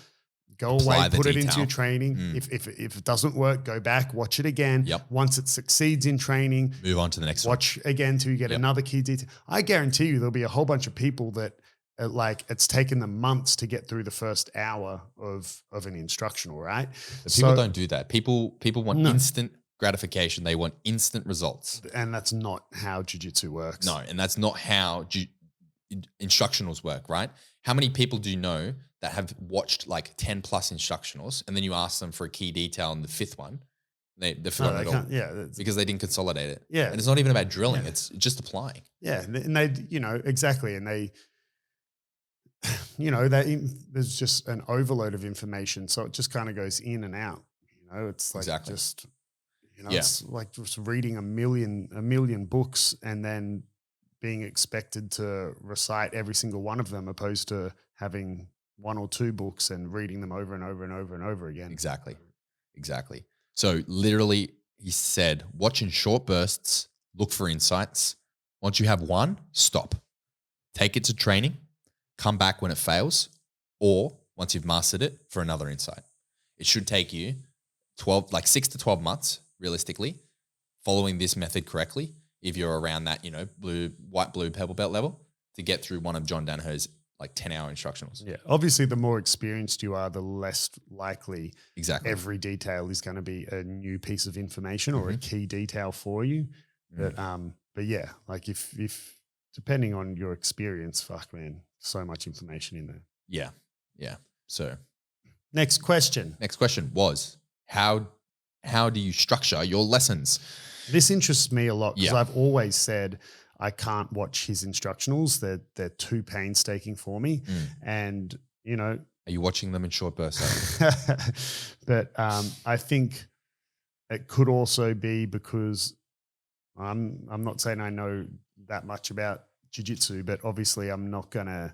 go away, put it into your training. If it doesn't work, go back, watch it again. Once it succeeds in training, move on to the next one. Watch again till you get another key detail. I guarantee you there'll be a whole bunch of people that it's taken them months to get through the first hour of an instructional, right? But people don't do that. People want instant gratification. They want instant results. And that's not how jiu-jitsu works. No, and that's not how instructionals work, right? How many people do you know that have watched like 10 plus instructionals, and then you ask them for a key detail in the fifth one, they've forgotten it all. Yeah. Because they didn't consolidate it. Yeah. And it's not even about drilling. Yeah. It's just applying. Yeah. And they, exactly. And they, there's just an overload of information. So it just kind of goes in and out. It's like just, it's like just reading a million books and then being expected to recite every single one of them, opposed to having one or two books and reading them over and over and over and over again. Exactly. So literally he said, watch in short bursts, look for insights, Once you have one, stop. Take it to training, come back when it fails, or once you've mastered it, for another insight. It should take you 6 to 12 months, realistically, following this method correctly, if you're around that, white, blue, purple belt level, to get through one of John Danaher's 10-hour instructionals. Yeah. Obviously, the more experienced you are, the less likely Exactly. every detail is going to be a new piece of information or a key detail for you. But yeah, if depending on your experience, fuck man, so much information in there. Yeah. Yeah. So next question was how do you structure your lessons? This interests me a lot because I've always said I can't watch his instructionals. They're too painstaking for me. And, Are you watching them in short bursts? But I think it could also be because I'm not saying I know that much about jiu-jitsu, but obviously I'm not going to,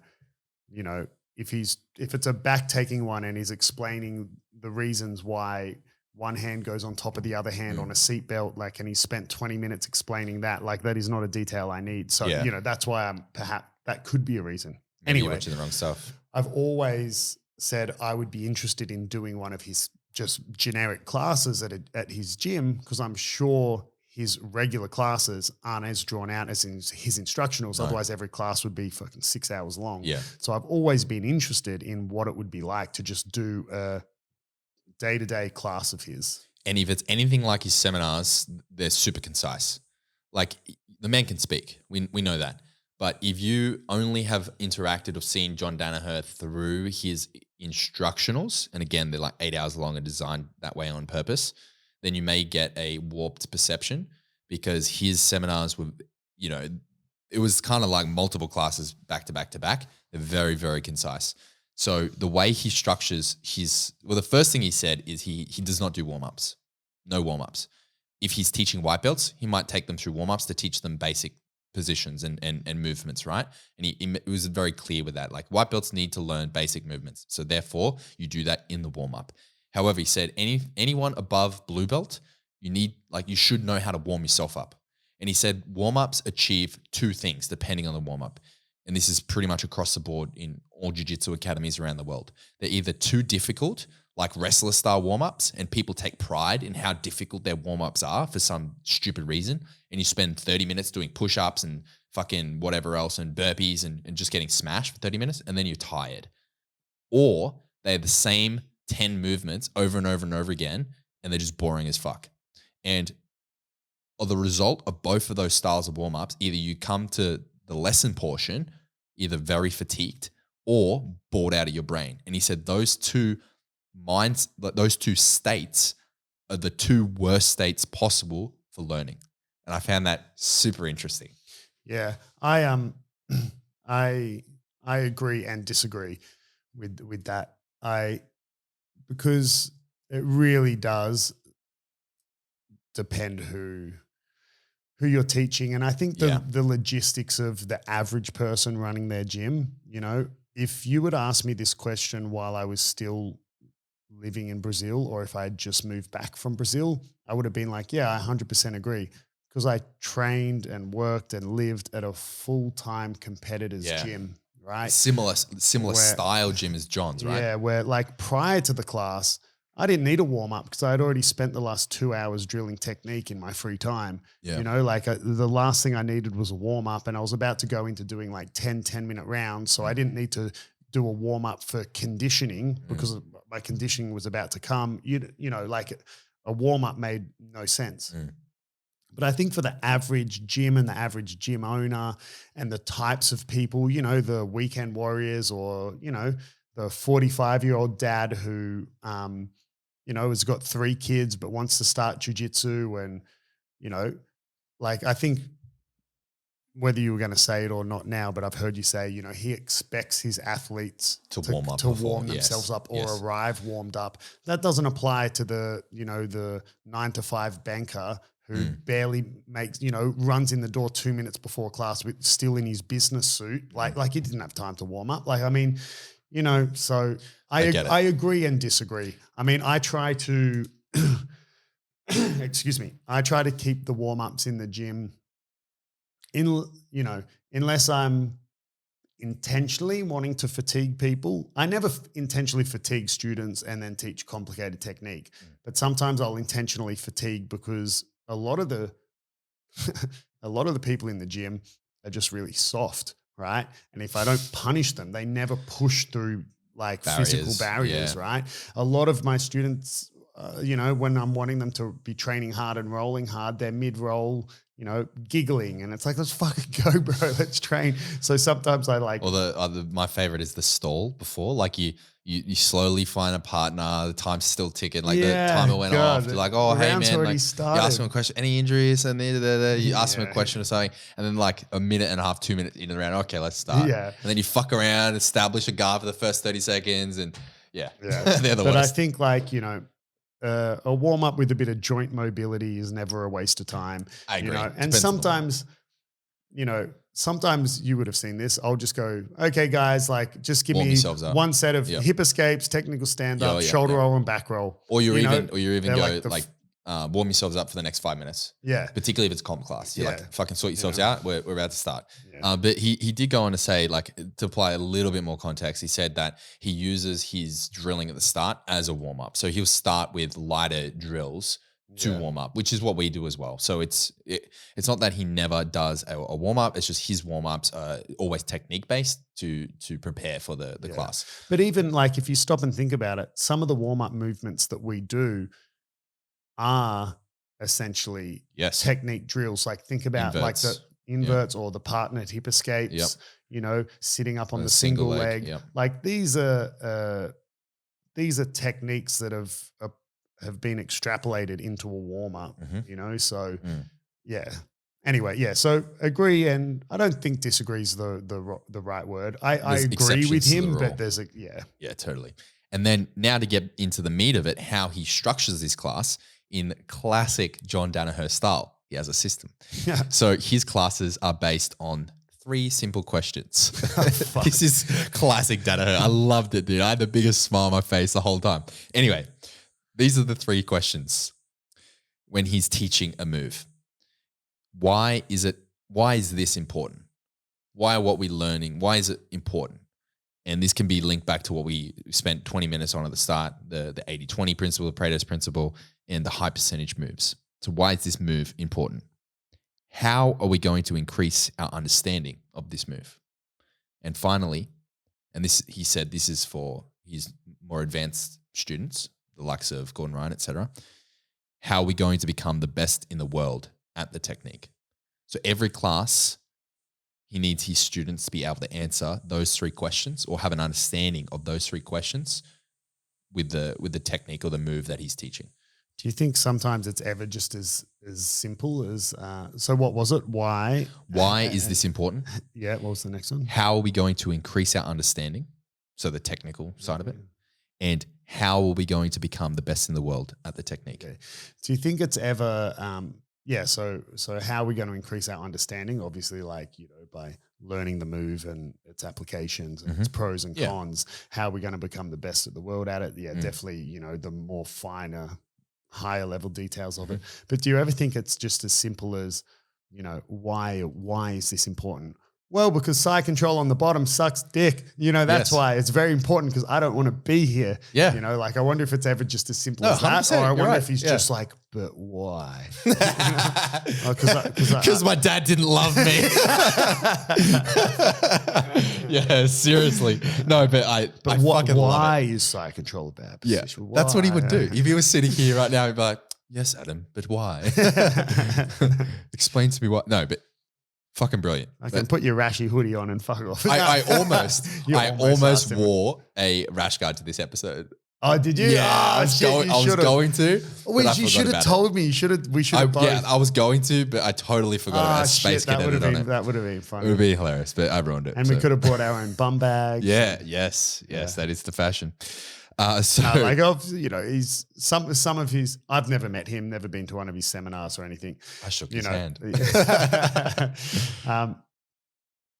if it's a back-taking one and he's explaining the reasons why one hand goes on top of the other hand on a seatbelt, and he spent 20 minutes explaining that, that is not a detail I need. So, that's why perhaps that could be a reason. Maybe anyway, you're watching the wrong stuff. I've always said I would be interested in doing one of his just generic classes at his gym, because I'm sure his regular classes aren't as drawn out as in his instructionals. No. Otherwise, every class would be fucking 6 hours long. Yeah. So I've always been interested in what it would be like to just do a day-to-day class of his. And if it's anything like his seminars, they're super concise. The man can speak. We know that. But if you only have interacted or seen John Danaher through his instructionals, and again, they're 8 hours long and designed that way on purpose, then you may get a warped perception, because his seminars were, it was kind of like multiple classes back to back to back. They're very, very concise. So the way he structures the first thing he said is he does not do warm-ups. No warm-ups. If he's teaching white belts, he might take them through warm-ups to teach them basic positions and movements, right? And he was very clear with that. White belts need to learn basic movements. So therefore, you do that in the warm-up. However, he said anyone above blue belt, you should know how to warm yourself up. And he said warm-ups achieve two things depending on the warm-up. And this is pretty much across the board in all jiu-jitsu academies around the world. They're either too difficult, like wrestler-style warm-ups, and people take pride in how difficult their warm-ups are for some stupid reason, and you spend 30 minutes doing push-ups and fucking whatever else and burpees and just getting smashed for 30 minutes, and then you're tired. Or they're the same 10 movements over and over and over again, and they're just boring as fuck. And the result of both of those styles of warm-ups, either you come to the lesson portion either very fatigued or bored out of your brain. And he said those two states are the two worst states possible for learning. And I found that super interesting. Yeah, I agree and disagree with that. Because it really does depend who you're teaching. And I think the logistics of the average person running their gym, if you would ask me this question while I was still living in Brazil, or if I had just moved back from Brazil, I would have been like, yeah, I 100% agree. Because I trained and worked and lived at a full-time competitor's gym, right? Similar style gym as John's, right? Yeah, where prior to the class, I didn't need a warm-up because I had already spent the last 2 hours drilling technique in my free time. Yeah. The last thing I needed was a warm-up, and I was about to go into doing 10-minute rounds. So I didn't need to do a warm-up for conditioning because my conditioning was about to come. A warm-up made no sense. But I think for the average gym and the average gym owner and the types of people, the weekend warriors or, the 45-year-old dad who, has got 3 kids but wants to start jiu-jitsu and, I think whether you were going to say it or not now, but I've heard you say, he expects his athletes to warm up, themselves up or arrive warmed up. That doesn't apply to the 9-to-5 banker who barely makes, runs in the door 2 minutes before class with still in his business suit. Like he didn't have time to warm up. So I agree and disagree. I try to, excuse me, I try to keep the warm-ups in the gym unless I'm intentionally wanting to fatigue people, I never intentionally fatigue students and then teach complicated technique. But sometimes I'll intentionally fatigue because a lot of the people in the gym are just really soft, right? And if I don't punish them, they never push through like physical barriers, right? A lot of my students, when I'm wanting them to be training hard and rolling hard, they're mid-roll, giggling, and it's like, let's fucking go, bro. Let's train. So sometimes I like. Or my favorite is the stall before, like you slowly find a partner, the time's still ticking, like the timer went off. You're like, oh, hey man, like, you ask them a question, any injuries, and you ask them a question or something, and then like a minute and a half, 2 minutes into the round, okay, let's start. Yeah. And then you fuck around, establish a guard for the first 30 seconds, and they're the but worst. I think like a warm up with a bit of joint mobility is never a waste of time. I agree. And sometimes, sometimes you would have seen this. I'll just go, okay, guys, like just give me one set of hip escapes, technical stand up, shoulder roll, and back roll. Or you even go warm yourselves up for the next 5 minutes. Yeah. Particularly if it's comp class. You're like, fucking sort yourselves out. We're about to start. Yeah. But he did go on to say, like, to apply a little bit more context, he said that he uses his drilling at the start as a warm up. So he'll start with lighter drills to warm up, which is what we do as well. So it's not that he never does a warm up. It's just his warm ups are always technique based to prepare for the class. But even like if you stop and think about it, some of the warm up movements that we do are essentially technique drills. Like think about like the inverts or the partnered hip escapes. Sitting up on the single leg. Like these are techniques that have been extrapolated into a warm-up, so Anyway, so agree, and I don't think disagree is the right word. I agree with him, but there's Yeah, totally. And then now to get into the meat of it, how he structures this class in classic John Danaher style. He has a system. Yeah. So his classes are based on 3 simple questions. This is classic Danaher. I loved it, dude. I had the biggest smile on my face the whole time. Anyway, these are the 3 questions when he's teaching a move. Why is this important? Why are what we're learning? Why is it important? And this can be linked back to what we spent 20 minutes on at the start, the 80-20 principle, the Pareto's principle, and the high percentage moves. So why is this move important? How are we going to increase our understanding of this move? And finally, and this, he said this is for his more advanced students, the likes of Gordon Ryan, etc. How are we going to become the best in the world at the technique? So every class, he needs his students to be able to answer those 3 questions or have an understanding of those 3 questions with the technique or the move that he's teaching. Do you think sometimes it's ever just as simple as so what was it? Why is this important? Yeah, what was the next one? How are we going to increase our understanding? So the technical side of it. And how are we going to become the best in the world at the technique? Okay. Do you think it's ever so how are we going to increase our understanding? Obviously, by learning the move and its applications and its pros and cons. How are we going to become the best at the world at it? Yeah, definitely, the more finer, higher level details of it. But do you ever think it's just as simple as, why is this important? Well, because side control on the bottom sucks dick. That's why it's very important because I don't want to be here. Yeah. I wonder if it's ever just as simple as that. Or I wonder if he's just like, but why? Because my dad didn't love me. Yeah, seriously. No, but I fucking love it. Why is side control a bad position? Yeah, that's what he would do. If he was sitting here right now, he'd be like, yes, Adam, but why? Explain to me why. No, but fucking brilliant. I can put your rashy hoodie on and fuck off. I almost wore a rash guard to this episode. Oh, did you? Yeah, I was going to. You should have told me. We should have both. Yeah, I was going to, but I totally forgot about Space Cadet on it. That would have been fun. It would be hilarious, but I ruined it. And we could have brought our own bum bags. Yeah, yes, that is the fashion. He's some of his. I've never met him, never been to one of his seminars or anything. I shook his hand.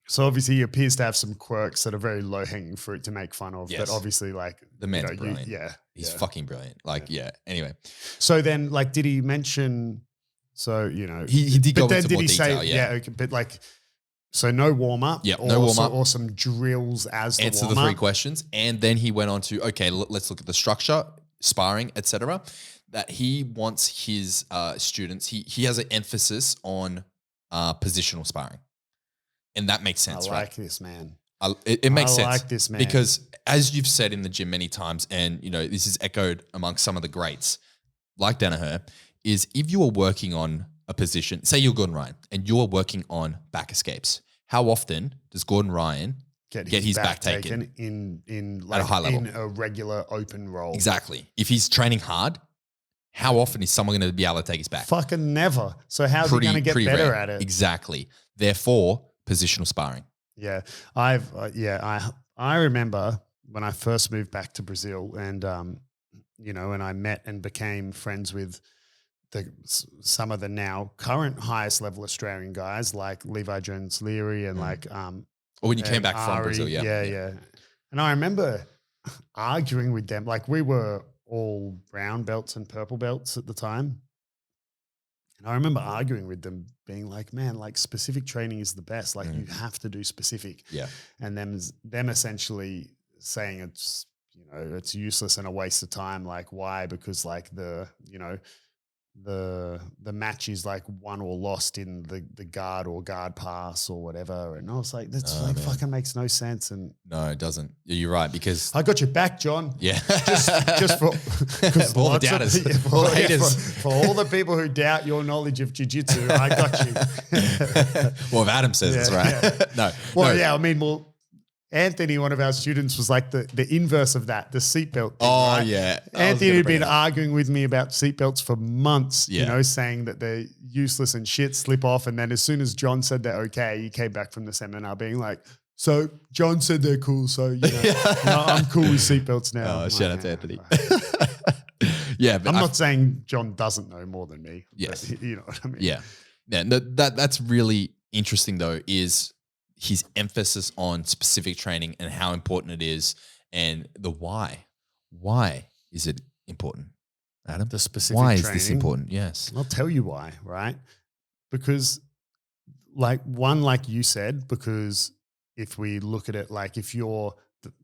So obviously he appears to have some quirks that are very low hanging fruit to make fun of. Yes. But obviously, the man's brilliant. He's fucking brilliant. Anyway. So then, did he mention So, you know, He did go then into did more he detail, say, yeah. okay, but like, so no warm up, Yep, no warm-up. or some drills as the Answer warm the up. 3 questions. And then he went on to, okay, let's look at the structure, sparring, etc. That he wants his students, he has an emphasis on positional sparring. And that makes sense, I right? like this, man. It makes sense. I like this, man. Because as you've said in the gym many times, and you know this is echoed amongst some of the greats, like Danaher, is if you are working on a position, say you're Gordon Ryan, and you're working on back escapes, how often does Gordon Ryan get his back taken in at a high level? in a regular open roll? Exactly. If he's training hard, how often is someone going to be able to take his back? Fucking never. So how's he going to get better rare. at it? Exactly. Therefore, positional sparring. Yeah, I remember when I first moved back to Brazil, and you know, and I met and became friends with some of the now current highest level Australian guys like Levi Jones Leary and like Or when you came back from Ari, Brazil, yeah. And I remember arguing with them, like we were all brown belts and purple belts at the time. And I remember arguing with them, being like, man, like specific training is the best. Like you have to do specific. Yeah. And them essentially saying it's, you know, it's useless and a waste of time. Like why? Because like the match is like won or lost in the guard or guard pass or whatever. And I was like, that's fucking makes no sense. And no, it doesn't. You're right, because I got your back, John. Yeah. just for all the doubters, all the haters. For all the people who doubt your knowledge of jiu-jitsu, I got you. Well, if Adam says it's right. No. Well, no. yeah, I mean, Anthony, one of our students, was like the inverse of that, the seatbelt thing. Oh, right? yeah. Anthony had been arguing with me about seatbelts for months, Yeah. you know, saying that they're useless and shit, slip off. And then as soon as John said they're okay, he came back from the seminar being like, so John said they're cool, so, you know, no, I'm cool with seatbelts now. Oh, shout out to Anthony. Yeah. But I'm not saying John doesn't know more than me. Yes. But you know what I mean? Yeah. Yeah. That's really interesting, though, is his emphasis on specific training and how important it is and the why. Why is it important, Adam? The specific why training. Is this important? Yes. I'll tell you why, right? Because like you said, because if we look at it, like if you're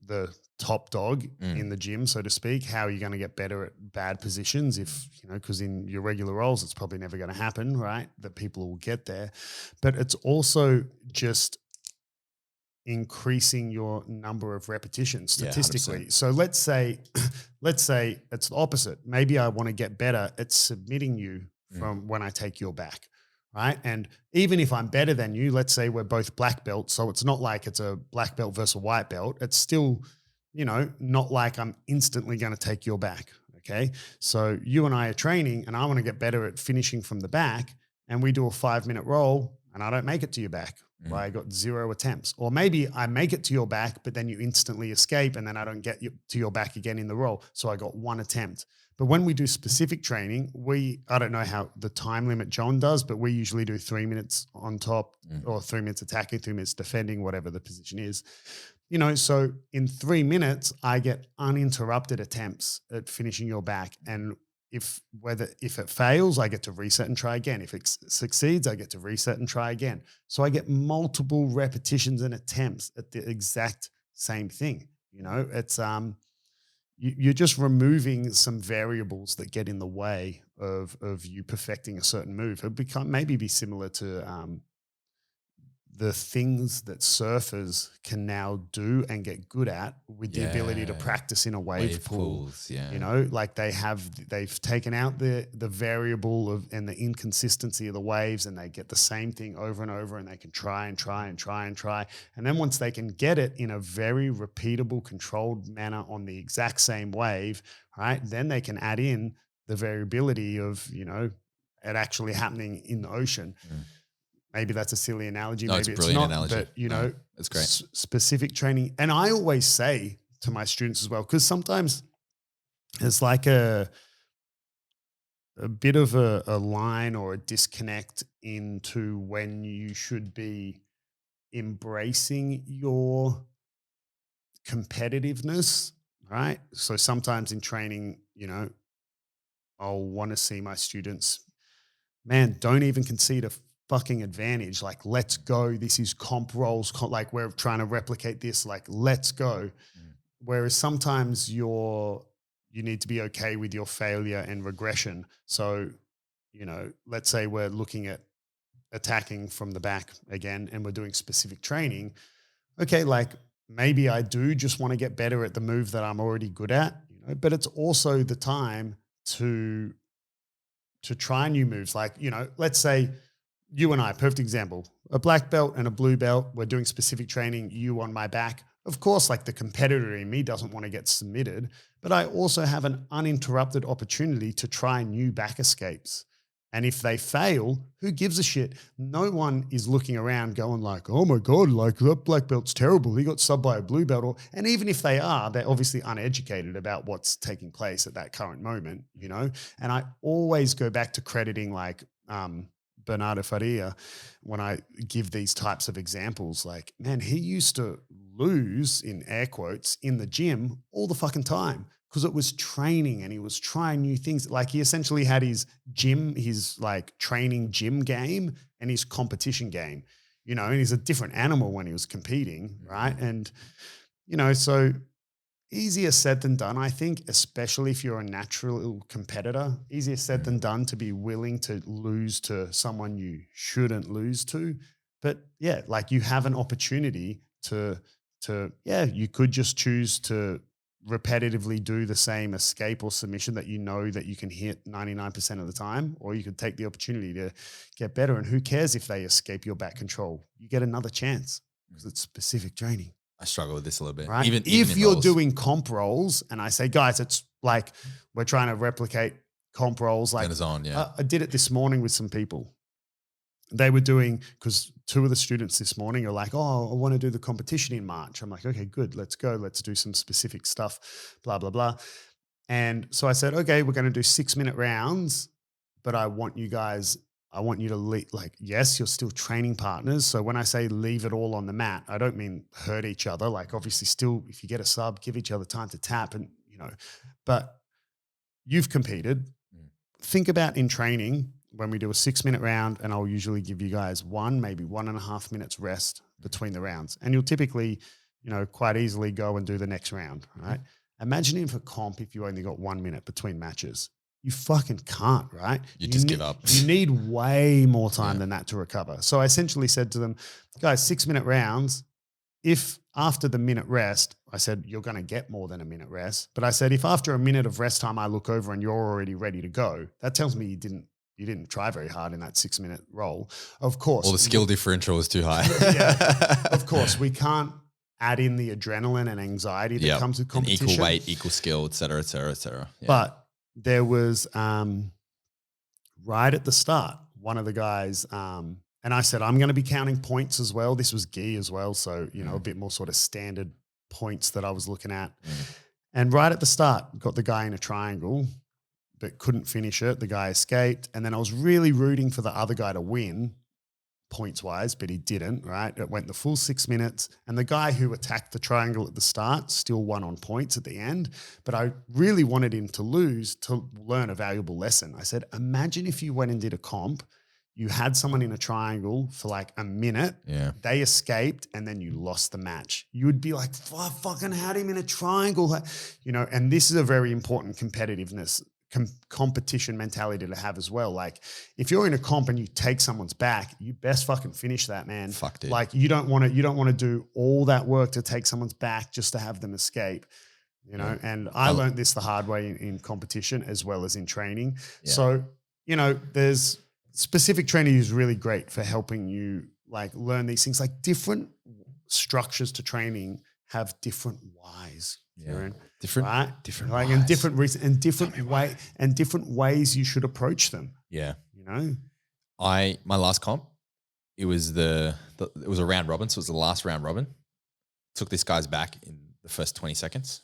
the top dog in the gym, so to speak, how are you going to get better at bad positions? If, you know, because in your regular roles, it's probably never going to happen, right? That people will get there. But it's also just increasing your number of repetitions statistically. So let's say it's the opposite. Maybe I want to get better at submitting you from when I take your back, right? And even if I'm better than you, let's say we're both black belts, so it's not like it's a black belt versus a white belt. It's still, you know, not like I'm instantly going to take your back, okay? So you and I are training and I want to get better at finishing from the back, and we do a 5-minute roll and I don't make it to your back. Well, I got 0 attempts. Or maybe I make it to your back, but then you instantly escape and then I don't get you to your back again in the roll. So I got 1 attempt. But when we do specific training, I don't know how the time limit John does, but we usually do 3 minutes on top or 3 minutes attacking, 3 minutes defending, whatever the position is. You know, so in 3 minutes, I get uninterrupted attempts at finishing your back. And if it fails, I get to reset and try again. If it succeeds, I get to reset and try again. So I get multiple repetitions and attempts at the exact same thing. You know, it's you're just removing some variables that get in the way of you perfecting a certain move. It maybe be similar to the things that surfers can now do and get good at with the ability to practice in a wave pool. Pools, yeah. You know, like they've taken out the variable and the inconsistency of the waves, and they get the same thing over and over, and they can try and try and try and try. And then once they can get it in a very repeatable, controlled manner on the exact same wave, right, then they can add in the variability of, you know, it actually happening in the ocean. Maybe that's a silly analogy. No, maybe it's a brilliant not, analogy. But, you know, that's great. Specific training. And I always say to my students as well, because sometimes it's like a bit of a line or a disconnect into when you should be embracing your competitiveness, right? So sometimes in training, you know, I'll want to see my students man, don't even concede a fucking advantage. Like, let's go. This is comp rolls. Like, we're trying to replicate this. Like, let's go. Whereas sometimes you need to be okay with your failure and regression. So, let's say we're looking at attacking from the back again, and we're doing specific training. Okay, like maybe I do just want to get better at the move that I'm already good at, but it's also the time to try new moves. Like, let's say you and I, perfect example, a black belt and a blue belt, we're doing specific training, you on my back. Of course, like the competitor in me doesn't want to get submitted, but I also have an uninterrupted opportunity to try new back escapes. And if they fail, who gives a shit? No one is looking around going like, oh my God, like that black belt's terrible. He got subbed by a blue belt. And even if they are, they're obviously uneducated about what's taking place at that current moment, And I always go back to crediting like Bernardo Faria when I give these types of examples. Like, man, he used to lose, in air quotes, in the gym all the fucking time, because it was training and he was trying new things. Like, he essentially had his gym, his like training gym game and his competition game, and he's a different animal when he was competing, right? And, so easier said than done, I think, especially if you're a natural competitor. Easier said than done to be willing to lose to someone you shouldn't lose to. But yeah, like you have an opportunity to you could just choose to repetitively do the same escape or submission that that you can hit 99% of the time, or you could take the opportunity to get better. And who cares if they escape your back control? You get another chance because it's specific training. I struggle with this a little bit. Right? Even if in you're rolls. doing comp rolls and I say, guys, it's like we're trying to replicate comp rolls. Like I did it this morning with some people. They were doing, because two of the students this morning are like, oh, I want to do the competition in March. I'm like, okay, good. Let's go. Let's do some specific stuff, blah, blah, blah. And so I said, okay, we're going to do 6-minute rounds, but I want you to leave, like, yes, you're still training partners. So when I say leave it all on the mat, I don't mean hurt each other. Like, obviously still, if you get a sub, give each other time to tap and, but you've competed. Think about in training, when we do a 6-minute round, and I'll usually give you guys maybe 1.5 minutes rest between the rounds. And you'll typically, quite easily go and do the next round, right? Imagine if a comp, if you only got 1 minute between matches, you fucking can't, right? You just give up. You need way more time than that to recover. So I essentially said to them, guys, 6-minute rounds. If after the minute rest, I said, you're going to get more than a minute rest. But I said, if after a minute of rest time, I look over and you're already ready to go, that tells me you didn't try very hard in that 6-minute roll. Of course. Or the skill differential is too high. Yeah, of course. We can't add in the adrenaline and anxiety that comes with competition. An equal weight, equal skill, et cetera, et cetera, et cetera. Yeah. But there was right at the start, one of the guys, and I said, I'm going to be counting points as well. This was gi as well. So, a bit more sort of standard points that I was looking at. And right at the start, got the guy in a triangle, but couldn't finish it. The guy escaped. And then I was really rooting for the other guy to win points-wise, but he didn't, right? It went the full 6 minutes. And the guy who attacked the triangle at the start still won on points at the end. But I really wanted him to lose to learn a valuable lesson. I said, imagine if you went and did a comp, you had someone in a triangle for like a minute, they escaped, and then you lost the match. You would be like, I fucking had him in a triangle. And this is a very important competitiveness competition mentality to have as well. Like, if you're in a comp and you take someone's back, you best fucking finish that, man. Fuck, dude. Like, you don't want to do all that work to take someone's back just to have them escape. And I learned this the hard way in competition as well as in training. So, there's specific training is really great for helping you like learn these things. Like, different structures to training have different whys. Different like whys. and different reasons and different ways you should approach them. My last comp, it was it was a round robin, so it was the last round robin. Took this guy's back in the first 20 seconds,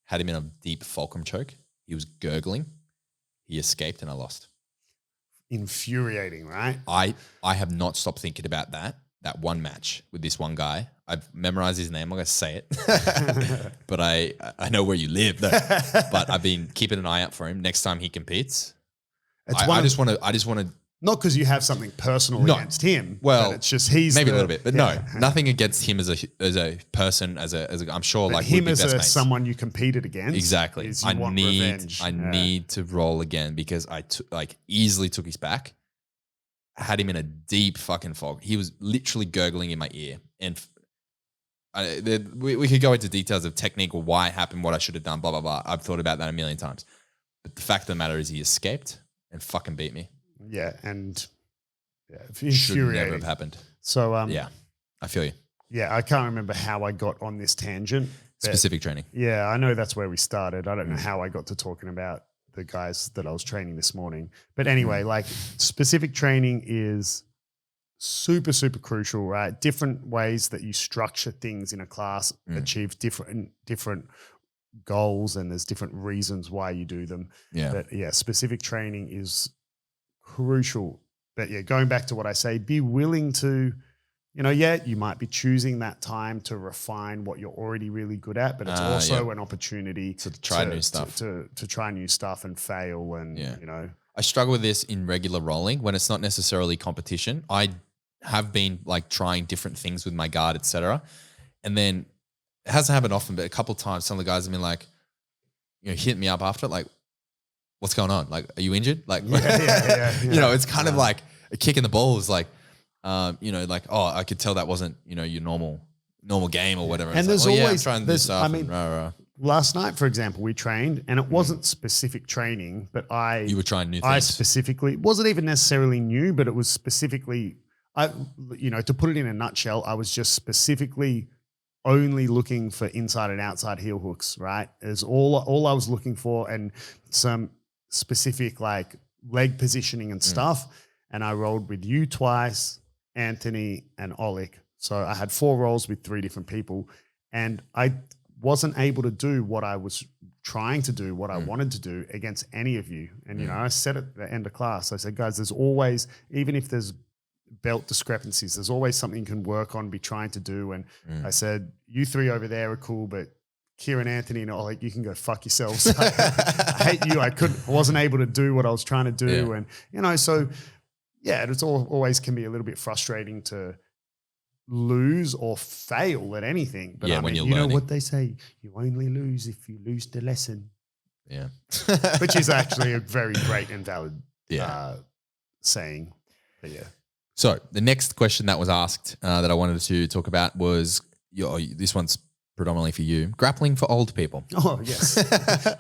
had him in a deep fulcrum choke. He was gurgling. He escaped and I lost. Infuriating, right? I have not stopped thinking about that one match with this one guy. I've memorized his name. I'm going to say it, but I know where you live. But I've been keeping an eye out for him. Next time he competes, I just want to Not because you have something personal against him. Well, but it's just he's maybe a little bit, but no, nothing against him as a person, as a I'm sure but like him we'd be as best mates. someone you competed against. Exactly. I need to roll again because I easily took his back, had him in a deep fucking fog. He was literally gurgling in my ear, and we could go into details of technique or why it happened, what I should have done, blah blah blah. I've thought about that a million times, but the fact of the matter is he escaped and fucking beat me. Yeah, and should never have happened. So yeah, I feel you. Yeah, I can't remember how I got on this tangent. Specific training. Yeah, I know that's where we started. I don't know how I got to talking about the guys that I was training this morning. But anyway, like specific training is super, super crucial, right? Different ways that you structure things in a class achieve different goals, and there's different reasons why you do them. Yeah. But yeah, specific training is crucial. But yeah, going back to what I say, be willing to, you might be choosing that time to refine what you're already really good at, but it's also an opportunity to try new stuff, to try new stuff and fail. And, I struggle with this in regular rolling when it's not necessarily competition. I have been like trying different things with my guard, etc. And then it hasn't happened often, but a couple of times, some of the guys have been like, hit me up after, like, what's going on? Like, are you injured? Like, it's kind of like a kick in the balls, like, like, oh, I could tell that wasn't, your normal game or whatever. And there's always trying to do stuff. Last night, for example, we trained, and it wasn't specific training, but you were trying new things. I specifically wasn't even necessarily new, but it was specifically, to put it in a nutshell, I was just specifically only looking for inside and outside heel hooks, right? Is all I was looking for, and some specific like leg positioning and stuff. And I rolled with you twice, Anthony and Oleg. So I had 4 rolls with 3 different people, and I wasn't able to do what I was trying to do, what I wanted to do against any of you. And, I said at the end of class, I said, guys, there's always, even if there's belt discrepancies, there's always something you can work on, be trying to do. And I said, you 3 over there are cool, but Kieren, Anthony, and Oleg, you can go fuck yourselves. I hate you. I wasn't able to do what I was trying to do. And, so yeah, it's always can be a little bit frustrating to lose or fail at anything. But when you're learning. Know what they say, you only lose if you lose the lesson. Yeah. Which is actually a very great and valid saying. But yeah. So the next question that was asked that I wanted to talk about was, this one's predominantly for you, grappling for old people. Oh, yes.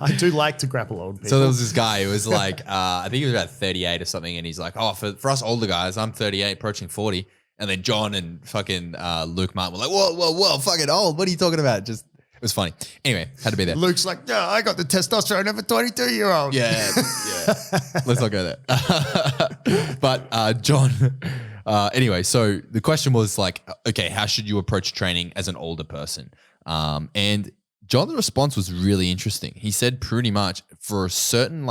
I do like to grapple old people. So there was this guy who was like, I think he was about 38 or something, and he's like, oh, for us older guys, I'm 38, approaching 40. And then John and fucking Luke Martin were like, whoa, fucking old. What are you talking about? Just, it was funny. Anyway, had to be there. Luke's like, yeah, I got the testosterone of a 22-year-old. Yeah. Let's not go there. But John, anyway, so the question was like, okay, how should you approach training as an older person? And John's response was really interesting. He said pretty much for a certain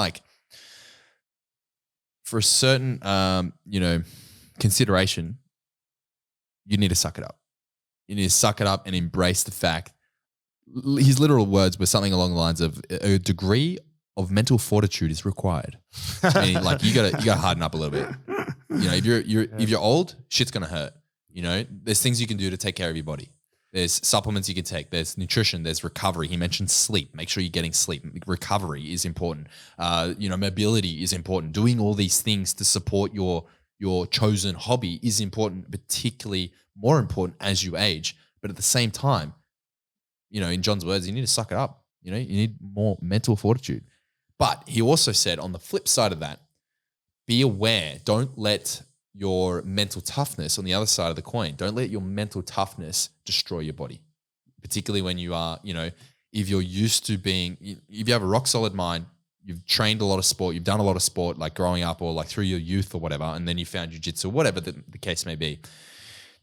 consideration, you need to suck it up. You need to suck it up and embrace the fact. His literal words were something along the lines of a degree of mental fortitude is required. Meaning, like you gotta harden up a little bit. If you're old, shit's gonna hurt. There's things you can do to take care of your body. There's supplements you can take. There's nutrition. There's recovery. He mentioned sleep. Make sure you're getting sleep. Recovery is important. Mobility is important. Doing all these things to support your chosen hobby is important, particularly more important as you age. But at the same time, in John's words, you need to suck it up. You need more mental fortitude. But he also said on the flip side of that, be aware. Don't let your mental toughness on the other side of the coin. Don't let your mental toughness destroy your body, particularly when you are, if you're used to if you have a rock solid mind, you've trained a lot of sport, you've done a lot of sport like growing up or like through your youth or whatever, and then you found jiu-jitsu, whatever the case may be.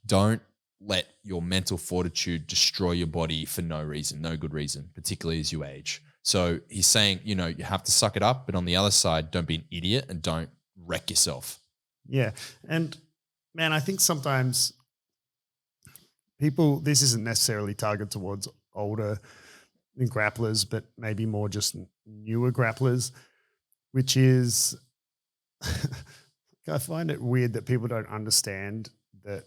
Don't let your mental fortitude destroy your body for no reason, no good reason, particularly as you age. So he's saying, you have to suck it up, but on the other side, don't be an idiot and don't wreck yourself. Yeah. And man, I think sometimes this isn't necessarily targeted towards older grapplers, but maybe more just newer grapplers, which is I find it weird that people don't understand that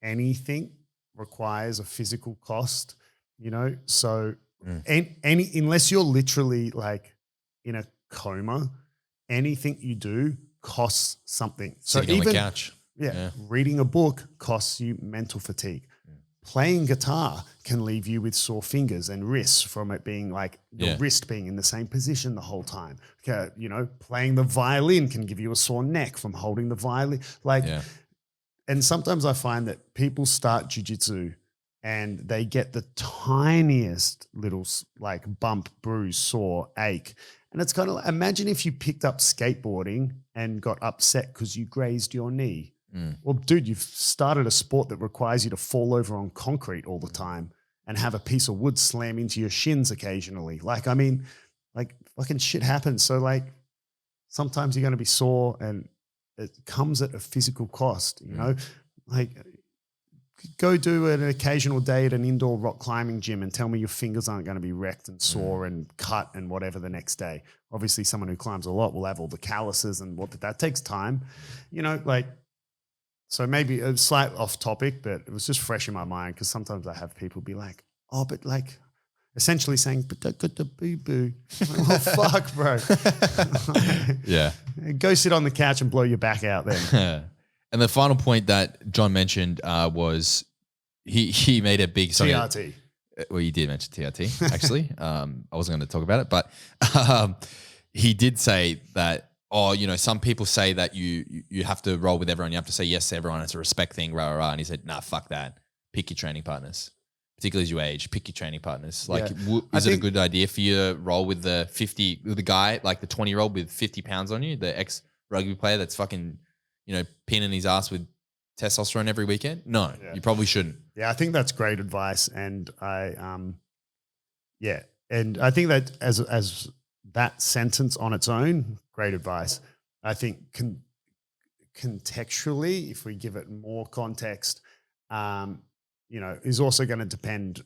anything requires a physical cost, you know? So any unless you're literally like in a coma, anything you do costs something. So Sitting even on the couch. reading a book costs you mental fatigue. Playing guitar can leave you with sore fingers and wrists from it being like your wrist being in the same position the whole time. Okay, you know, playing the violin can give you a sore neck from holding the violin. And sometimes I find that people start jiu-jitsu and they get the tiniest little like bump, bruise, sore, ache. And it's kind of like, imagine if you picked up skateboarding and got upset because you grazed your knee. Well, dude, you've started a sport that requires you to fall over on concrete all the time and have a piece of wood slam into your shins occasionally. Like, I mean, like fucking shit happens. So like sometimes you're going to be sore and it comes at a physical cost, you know, like go do an occasional day at an indoor rock climbing gym and tell me your fingers aren't going to be wrecked and sore and cut and whatever the next day. Obviously someone who climbs a lot will have all the calluses and what that takes time, you know, like, so maybe a slight off topic, but it was just fresh in my mind because sometimes I have people be like, oh, but like essentially saying, but I got the boo-boo. Oh, fuck, bro. Yeah. Go sit on the couch and blow your back out then. And the final point that John mentioned was he made a big TRT. Well, you did mention TRT, actually. I wasn't going to talk about it, but he did say that, oh, you know, some people say that you have to roll with everyone. You have to say yes to everyone. It's a respect thing, rah, rah, rah. And he said, nah, fuck that. Pick your training partners. Particularly as you age, pick your training partners. Like, is it a good idea for you to roll with the guy, like the 20-year-old with 50 pounds on you, the ex-rugby player that's fucking, you know, pinning his ass with testosterone every weekend? No, you probably shouldn't. Yeah, I think that's great advice. And and I think that as that sentence on its own, great advice. I think contextually, if we give it more context, you know, is also going to depend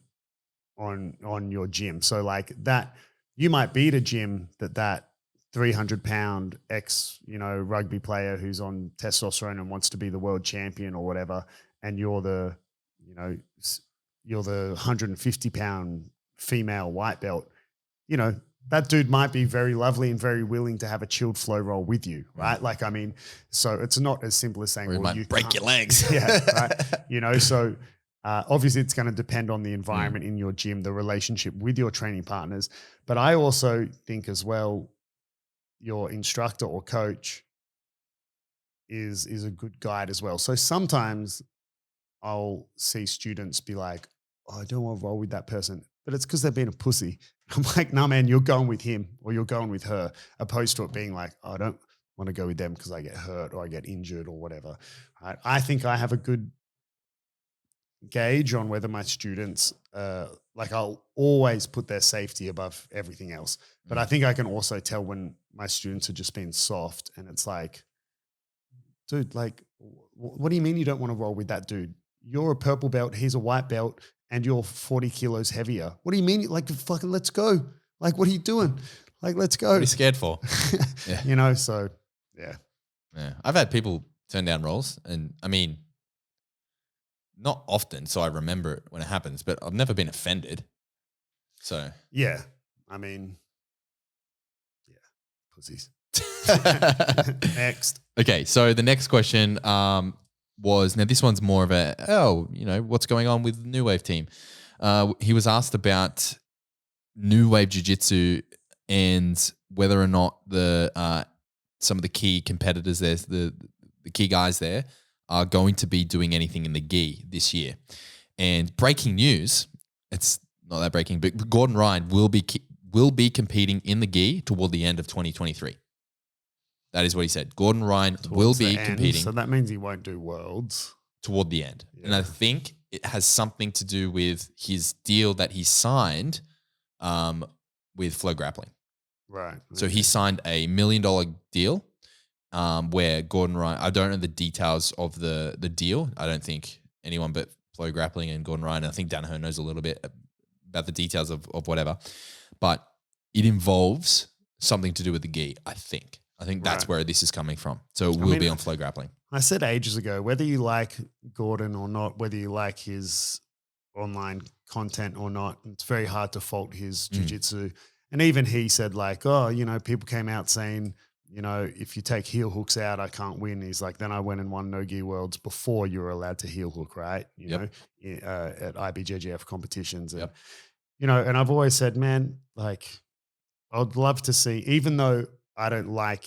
on your gym. So like that, you might be at a gym that 300-pound ex, you know, rugby player who's on testosterone and wants to be the world champion or whatever, and you're the 150-pound female white belt, you know, that dude might be very lovely and very willing to have a chilled flow roll with you, right? Like, I mean, so it's not as simple as saying, or well, you break your legs. Yeah, right. You know, so obviously it's going to depend on the environment in your gym, the relationship with your training partners. But I also think as well, your instructor or coach is a good guide as well. So sometimes I'll see students be like, oh, I don't want to roll with that person, but it's because they've been a pussy. I'm like, no, man, you're going with him or you're going with her, opposed to it being like, oh, I don't want to go with them because I get hurt or I get injured or whatever. Right? I think I have a good gauge on whether my students, like I'll always put their safety above everything else. But I think I can also tell when my students are just being soft and it's like, dude, like, what do you mean you don't want to roll with that dude? You're a purple belt, he's a white belt, and you're 40 kilos heavier. What do you mean? Like, fucking let's go. Like, what are you doing? Like, let's go. What are you scared for? You know, so yeah. Yeah. I've had people turn down rolls, and I mean, not often, so I remember it when it happens, but I've never been offended. So yeah, I mean, yeah, pussies. Next. Okay, so the next question was, now this one's more of a, you know, what's going on with the New Wave team? He was asked about New Wave Jiu-Jitsu and whether or not the some of the key competitors there, the key guys there, are going to be doing anything in the gi this year. And breaking news, it's not that breaking, but Gordon Ryan will be competing in the gi toward the end of 2023. That is what he said. Gordon Ryan will be competing. So that means he won't do Worlds. Toward the end. Yeah. And I think it has something to do with his deal that he signed with Flow Grappling. Right. So he signed a $1 million deal where Gordon Ryan, I don't know the details of the deal. I don't think anyone but Flow Grappling and Gordon Ryan, I think Danaher knows a little bit about the details of whatever. But it involves something to do with the gi, I think. I think that's Right. where this is coming from. So it will be on Flow Grappling. I said ages ago, whether you like Gordon or not, whether you like his online content or not, it's very hard to fault his jiu-jitsu. And even he said like, oh, you know, people came out saying, you know, if you take heel hooks out, I can't win. He's like, then I went and won Nogi Worlds before you were allowed to heel hook, right? You know, at IBJJF competitions. And, you know, and I've always said, man, like, I'd love to see, even though I don't like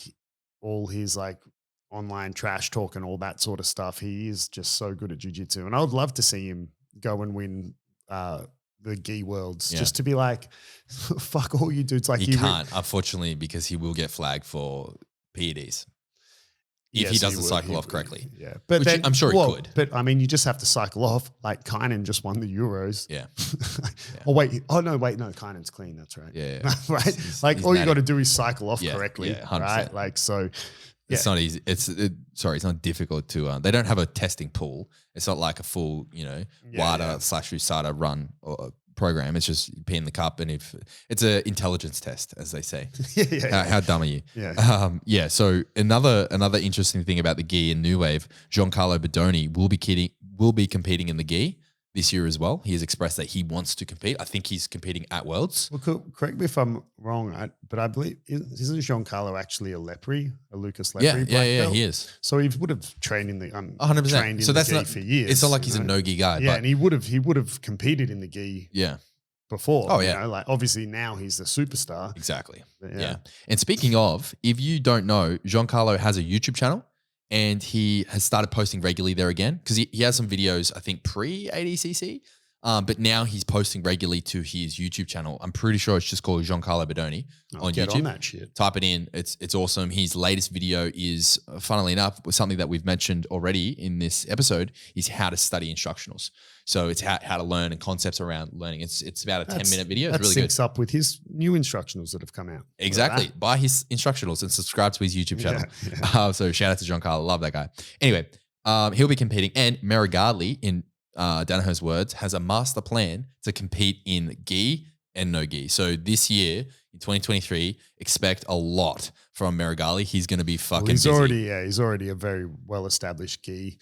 all his like online trash talk and all that sort of stuff, he is just so good at jiu-jitsu. And I would love to see him go and win the gi worlds just to be like, fuck all you dudes. Like he can't, unfortunately, because he will get flagged for PEDs. If he doesn't cycle off correctly. Yeah. But which then, I'm sure he could. But I mean, you just have to cycle off. Like Kieren just won the Euros. Yeah. Oh, wait. Oh, no, wait. No, Kienen's clean. That's right. Yeah. Right. He's all you got to do is cycle off correctly. Yeah, 100%. Right. Like, so. It's not easy. It's not difficult to. They don't have a testing pool. It's not like a full, you know, WADA/USADA run or program. It's just pee in the cup, and if it's an intelligence test, as they say. How dumb are you? Yeah. So another interesting thing about the gi in New Wave, Giancarlo Bodoni will be competing in the gi this year as well. He has expressed that he wants to compete. I think he's competing at Worlds. Well, correct me if I'm wrong, right? But I believe, isn't Giancarlo actually a Lucas Lepre? Yeah, he is. So he would have trained in the 100%. trained in So the that's gi not for years. It's not like he's a no-gi guy. Yeah, but and he would have competed in the gi. Before. Oh, yeah. You know, like obviously now he's the superstar. Exactly. But Yeah. And speaking of, if you don't know, Giancarlo has a YouTube channel. And he has started posting regularly there again because he has some videos, I think, pre-ADCC. But now he's posting regularly to his YouTube channel. I'm pretty sure it's just called Giancarlo Bodoni on Get YouTube. on that shit. Type it in. It's awesome. His latest video is, funnily enough, something that we've mentioned already in this episode, is how to study instructionals. So it's how to learn and concepts around learning. It's about a 10-minute video. It's really good. That syncs up with his new instructionals that have come out. Exactly. Buy his instructionals and subscribe to his YouTube channel. So shout out to Giancarlo. Love that guy. Anyway, he'll be competing. And Marigali, in Danaher's words, has a master plan to compete in gi and no gi. So this year, in 2023, expect a lot from Marigali. He's going to be fucking busy. He's already a very well-established gi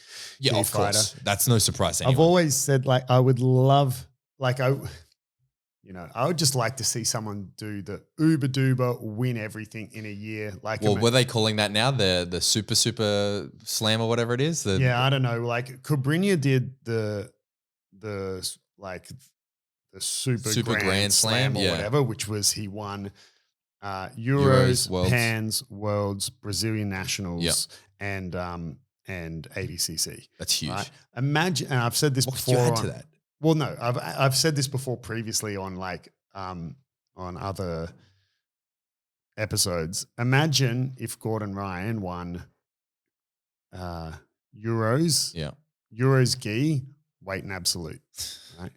of fighter. Course. That's no surprise to anyone. I've always said, like, I would love, like, I would just like to see someone do the uber duper win everything in a year. Like, well, were they calling that now the super slam or whatever it is? I don't know. Like Cobrinha did the super grand slam or whatever, which was he won Euros, Worlds. Pans, Worlds, Brazilian Nationals, and ADCC. That's huge. Right? Imagine, and I've said this before. What could you add to that? Well, no, I've said this before previously on on other episodes. Imagine if Gordon Ryan won Euros, Euros gi, weight and absolute, right?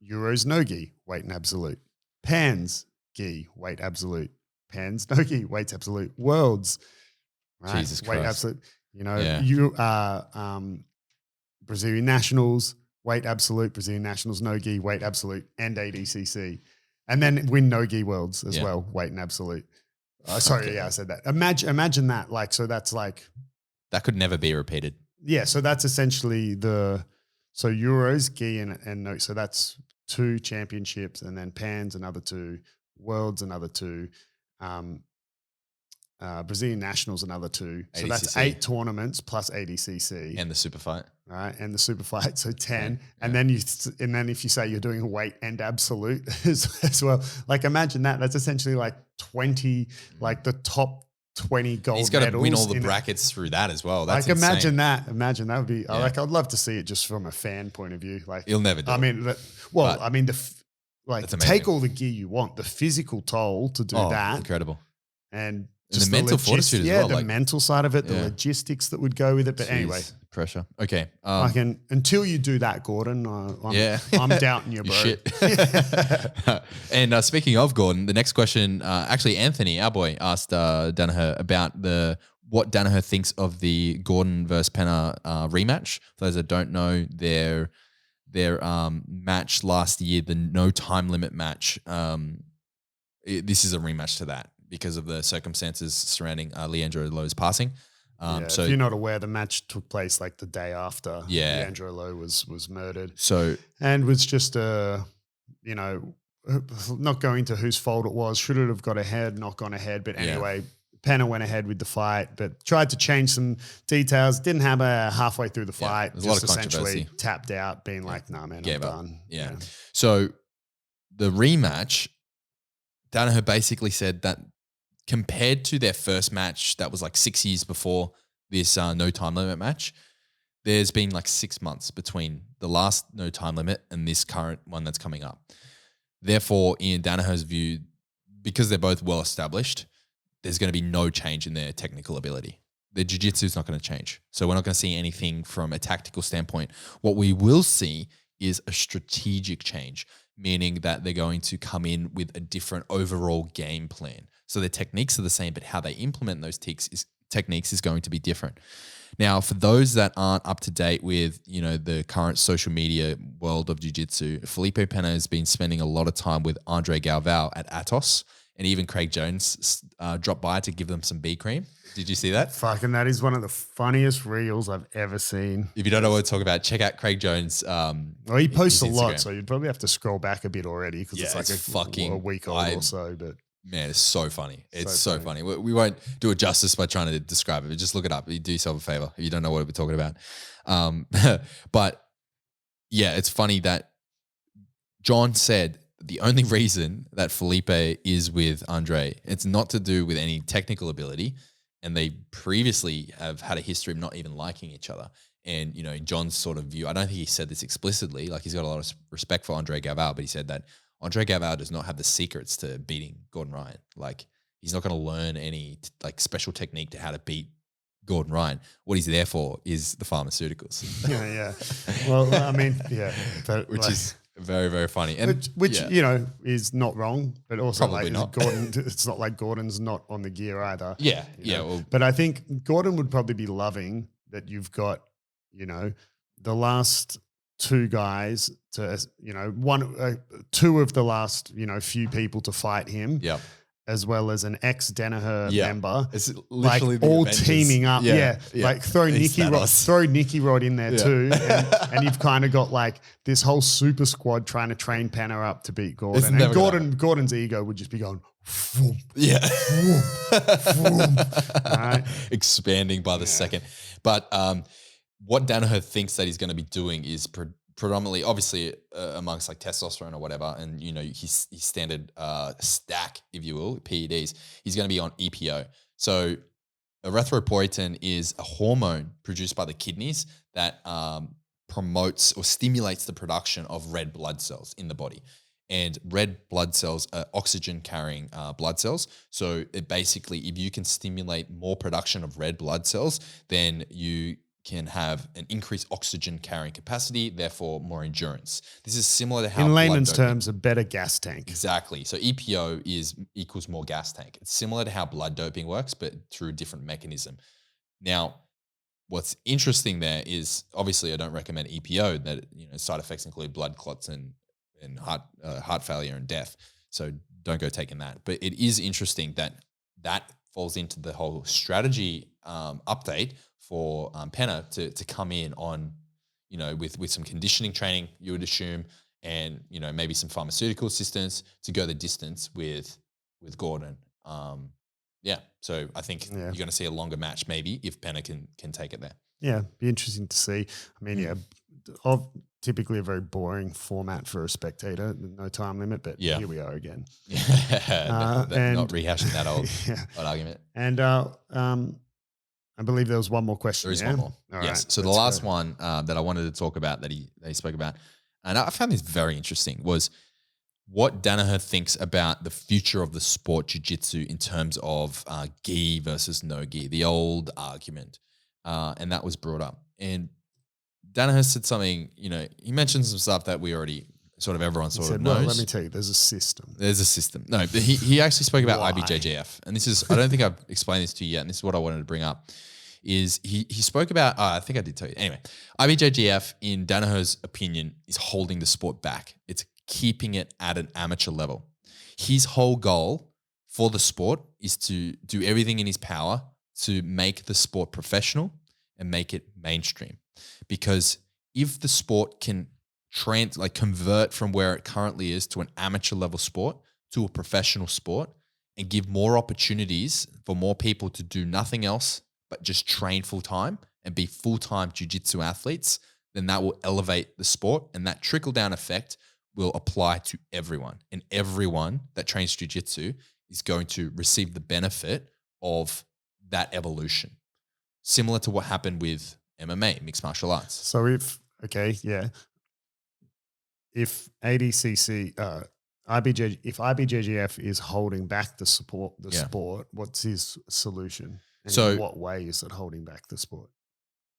Euros no gi, weight and absolute. Pans gi, weight absolute. Pans no gi, weight absolute. Worlds, right? Jesus weight Christ. absolute. You know, Brazilian Nationals. Weight absolute, Brazilian Nationals, no-gi, weight absolute, and ADCC. And then win no-gi worlds as well, weight and absolute. I said that. Imagine that. Like, so that's like. That could never be repeated. Yeah, so that's essentially so Euros, gi, and no. So that's 2 championships, and then Pans, another 2, Worlds, another 2, Brazilian Nationals, another 2. So ADCC. that's 8 tournaments plus ADCC. And the super fight. Right, and the super fight, so 10, and then if you say you're doing a weight and absolute as well, like imagine that. That's essentially like 20, like the top 20 gold medals. He's got to win all the brackets through that as well. That's like insane. Imagine that would be like I'd love to see it just from a fan point of view. Like he'll never do. I mean, take all the gear you want, the physical toll to do that, incredible, and the mental fortitude as well. The mental side of it, the logistics that would go with it. But anyway. Pressure. Okay. Until you do that, Gordon, I'm doubting you, bro. Shit. And speaking of Gordon, the next question, actually Anthony, our boy, asked Danaher about what Danaher thinks of the Gordon versus Pena rematch. For those that don't know, their match last year, the no time limit match, this is a rematch to that. because of the circumstances surrounding Leandro Lo's passing. So if you're not aware, the match took place like the day after Yeah. Leandro Lo was murdered. So And was just not going to whose fault it was. Should it have got ahead, not gone ahead. But anyway, Pena went ahead with the fight, but tried to change some details. Didn't have a halfway through the fight. There's a lot of essentially controversy. tapped out, being like, nah, man, I'm done. Yeah. So the rematch, Danaher basically said that compared to their first match that was like 6 years before this no time limit match, there's been like 6 months between the last no time limit and this current one that's coming up. Therefore, in Danaher's view, because they're both well established, there's going to be no change in their technical ability. Their jiu-jitsu is not going to change. So we're not going to see anything from a tactical standpoint. What we will see is a strategic change, meaning that they're going to come in with a different overall game plan. So the techniques are the same, but how they implement those techniques is going to be different. Now, for those that aren't up to date with, the current social media world of jiu-jitsu, Felipe Pena has been spending a lot of time with Andre Galvao at Atos, and even Craig Jones dropped by to give them some bee cream. Did you see that? Fucking, that is one of the funniest reels I've ever seen. If you don't know what to talk about, check out Craig Jones. He posts a lot, so you'd probably have to scroll back a bit already because it's like fucking a week old or so. But man, it's so funny. It's so funny. We won't do it justice by trying to describe it. Just look it up. You do yourself a favor if you don't know what we're talking about. But yeah, it's funny that John said the only reason that Felipe is with Andre, it's not to do with any technical ability. And they previously have had a history of not even liking each other. And, in John's sort of view, I don't think he said this explicitly, like he's got a lot of respect for Andre Galvao, but he said that Andre Galvao does not have the secrets to beating Gordon Ryan. Like, he's not going to learn any special technique to how to beat Gordon Ryan. What he's there for is the pharmaceuticals. Yeah. Well, I mean, yeah. But which is very, very funny. And which is not wrong, but also Probably not. Gordon, it's not like Gordon's not on the gear either. Yeah. Well, but I think Gordon would probably be loving that you've got, the last two guys to, two of the last, few people to fight him. Yep. As well as an ex-Danaher member. It's literally like all Avengers. teaming up. Yeah. Like throw Nicky Rod in there too. And you've kind of got like this whole super squad trying to train Pena up to beat Gordon. And Gordon's ego would just be going, whoop, yeah. whoop. Right? Expanding by the second. But what Danaher thinks that he's going to be doing is predominantly, obviously, amongst like testosterone or whatever, and his standard stack, if you will, PEDs, he's going to be on EPO. So erythropoietin is a hormone produced by the kidneys that promotes or stimulates the production of red blood cells in the body. And red blood cells are oxygen-carrying blood cells. So it basically, if you can stimulate more production of red blood cells, then you can have an increased oxygen carrying capacity, therefore more endurance. This is similar to how in layman's terms, a better gas tank. Exactly. So EPO equals more gas tank. It's similar to how blood doping works, but through a different mechanism. Now, what's interesting there is obviously I don't recommend EPO. That side effects include blood clots and heart failure and death. So don't go taking that. But it is interesting that falls into the whole strategy update for Pena to come in on, with some conditioning training, you would assume, and, maybe some pharmaceutical assistance to go the distance with Gordon. So I think you're going to see a longer match maybe if Pena can take it there. Yeah, be interesting to see. I mean, typically a very boring format for a spectator, no time limit, but here we are again. And not rehashing that old argument. And I believe there was one more question. There is one more. All yes. right, so the last one that I wanted to talk about that he spoke about, and I found this very interesting, was what Danaher thinks about the future of the sport jiu-jitsu in terms of gi versus no gi, the old argument. And that was brought up. And Danaher said something, he mentioned some stuff that we already everyone knows. Well, let me tell you, there's a system. There's a system. No, but he actually spoke about IBJJF. And this is, I don't think I've explained this to you yet, and this is what I wanted to bring up, is he spoke about, I think I did tell you. Anyway, IBJJF, in Danaher's opinion, is holding the sport back. It's keeping it at an amateur level. His whole goal for the sport is to do everything in his power to make the sport professional and make it mainstream. Because if the sport can convert from where it currently is to an amateur level sport to a professional sport and give more opportunities for more people to do nothing else but just train full time and be full-time jiu-jitsu athletes, then that will elevate the sport, and that trickle-down effect will apply to everyone. And everyone that trains jiu-jitsu is going to receive the benefit of that evolution. Similar to what happened with MMA, mixed martial arts. So if ADCC, if IBJJF is holding back the sport, what's his solution? And So- in what way is it holding back the sport?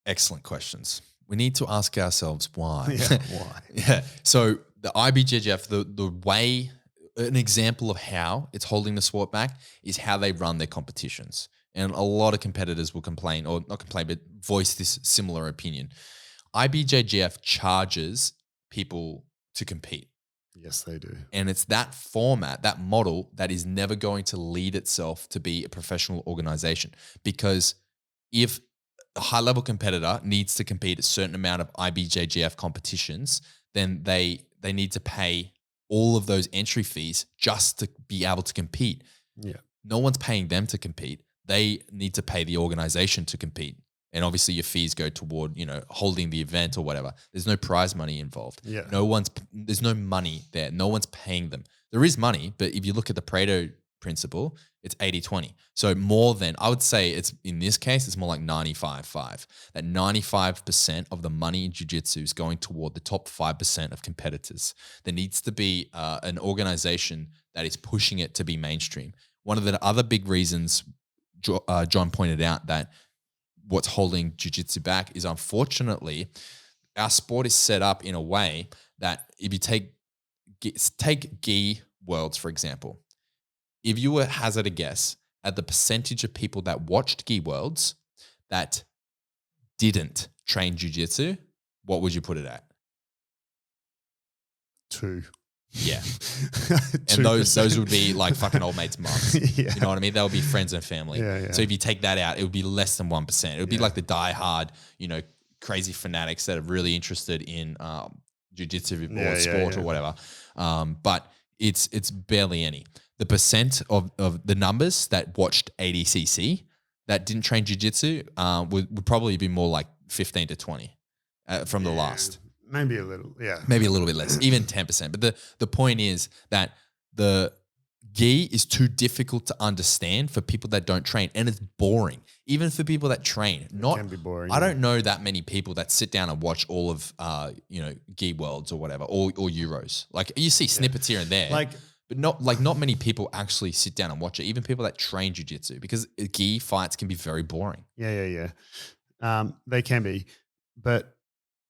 Excellent questions. We need to ask ourselves why. Yeah, why? Yeah. So the IBJJF, the way, an example of how it's holding the sport back is how they run their competitions. And a lot of competitors will complain, or not complain, but voice this similar opinion. IBJJF charges people to compete. Yes, they do. And it's that format, that model, that is never going to lead itself to be a professional organization. Because if a high-level competitor needs to compete a certain amount of IBJJF competitions, then they need to pay all of those entry fees just to be able to compete. Yeah. No one's paying them to compete. They need to pay the organization to compete. And obviously your fees go toward, holding the event or whatever. There's no prize money involved. Yeah. There's no money there. No one's paying them. There is money, but if you look at the Pareto principle, it's 80-20. So more than, I would say it's, in this case, it's more like 95-5. That 95% of the money in jiu-jitsu is going toward the top 5% of competitors. There needs to be an organization that is pushing it to be mainstream. One of the other big reasons John pointed out that what's holding jiu-jitsu back is, unfortunately, our sport is set up in a way that if you take gi worlds, for example, if you were hazard a guess at the percentage of people that watched gi worlds that didn't train jiu-jitsu, what would you put it at? 2. Yeah. And those would be like fucking old mates' mums. Yeah. You know what I mean? That would be friends and family. Yeah. So if you take that out, it would be less than 1%. It would be like the diehard, crazy fanatics that are really interested in jiu-jitsu or sport or whatever. But it's barely any. The percent of the numbers that watched ADCC that didn't train jiu-jitsu would probably be more like 15 to 20 from the last. Maybe a little, yeah. Maybe a little bit less, even 10%. But the point is that the gi is too difficult to understand for people that don't train, and it's boring. Even for people that train, It can be boring. I don't know that many people that sit down and watch all of gi worlds or whatever, or Euros. Like you see snippets here and there, but not many people actually sit down and watch it. Even people that train jiu-jitsu, because gi fights can be very boring. Yeah. They can be, but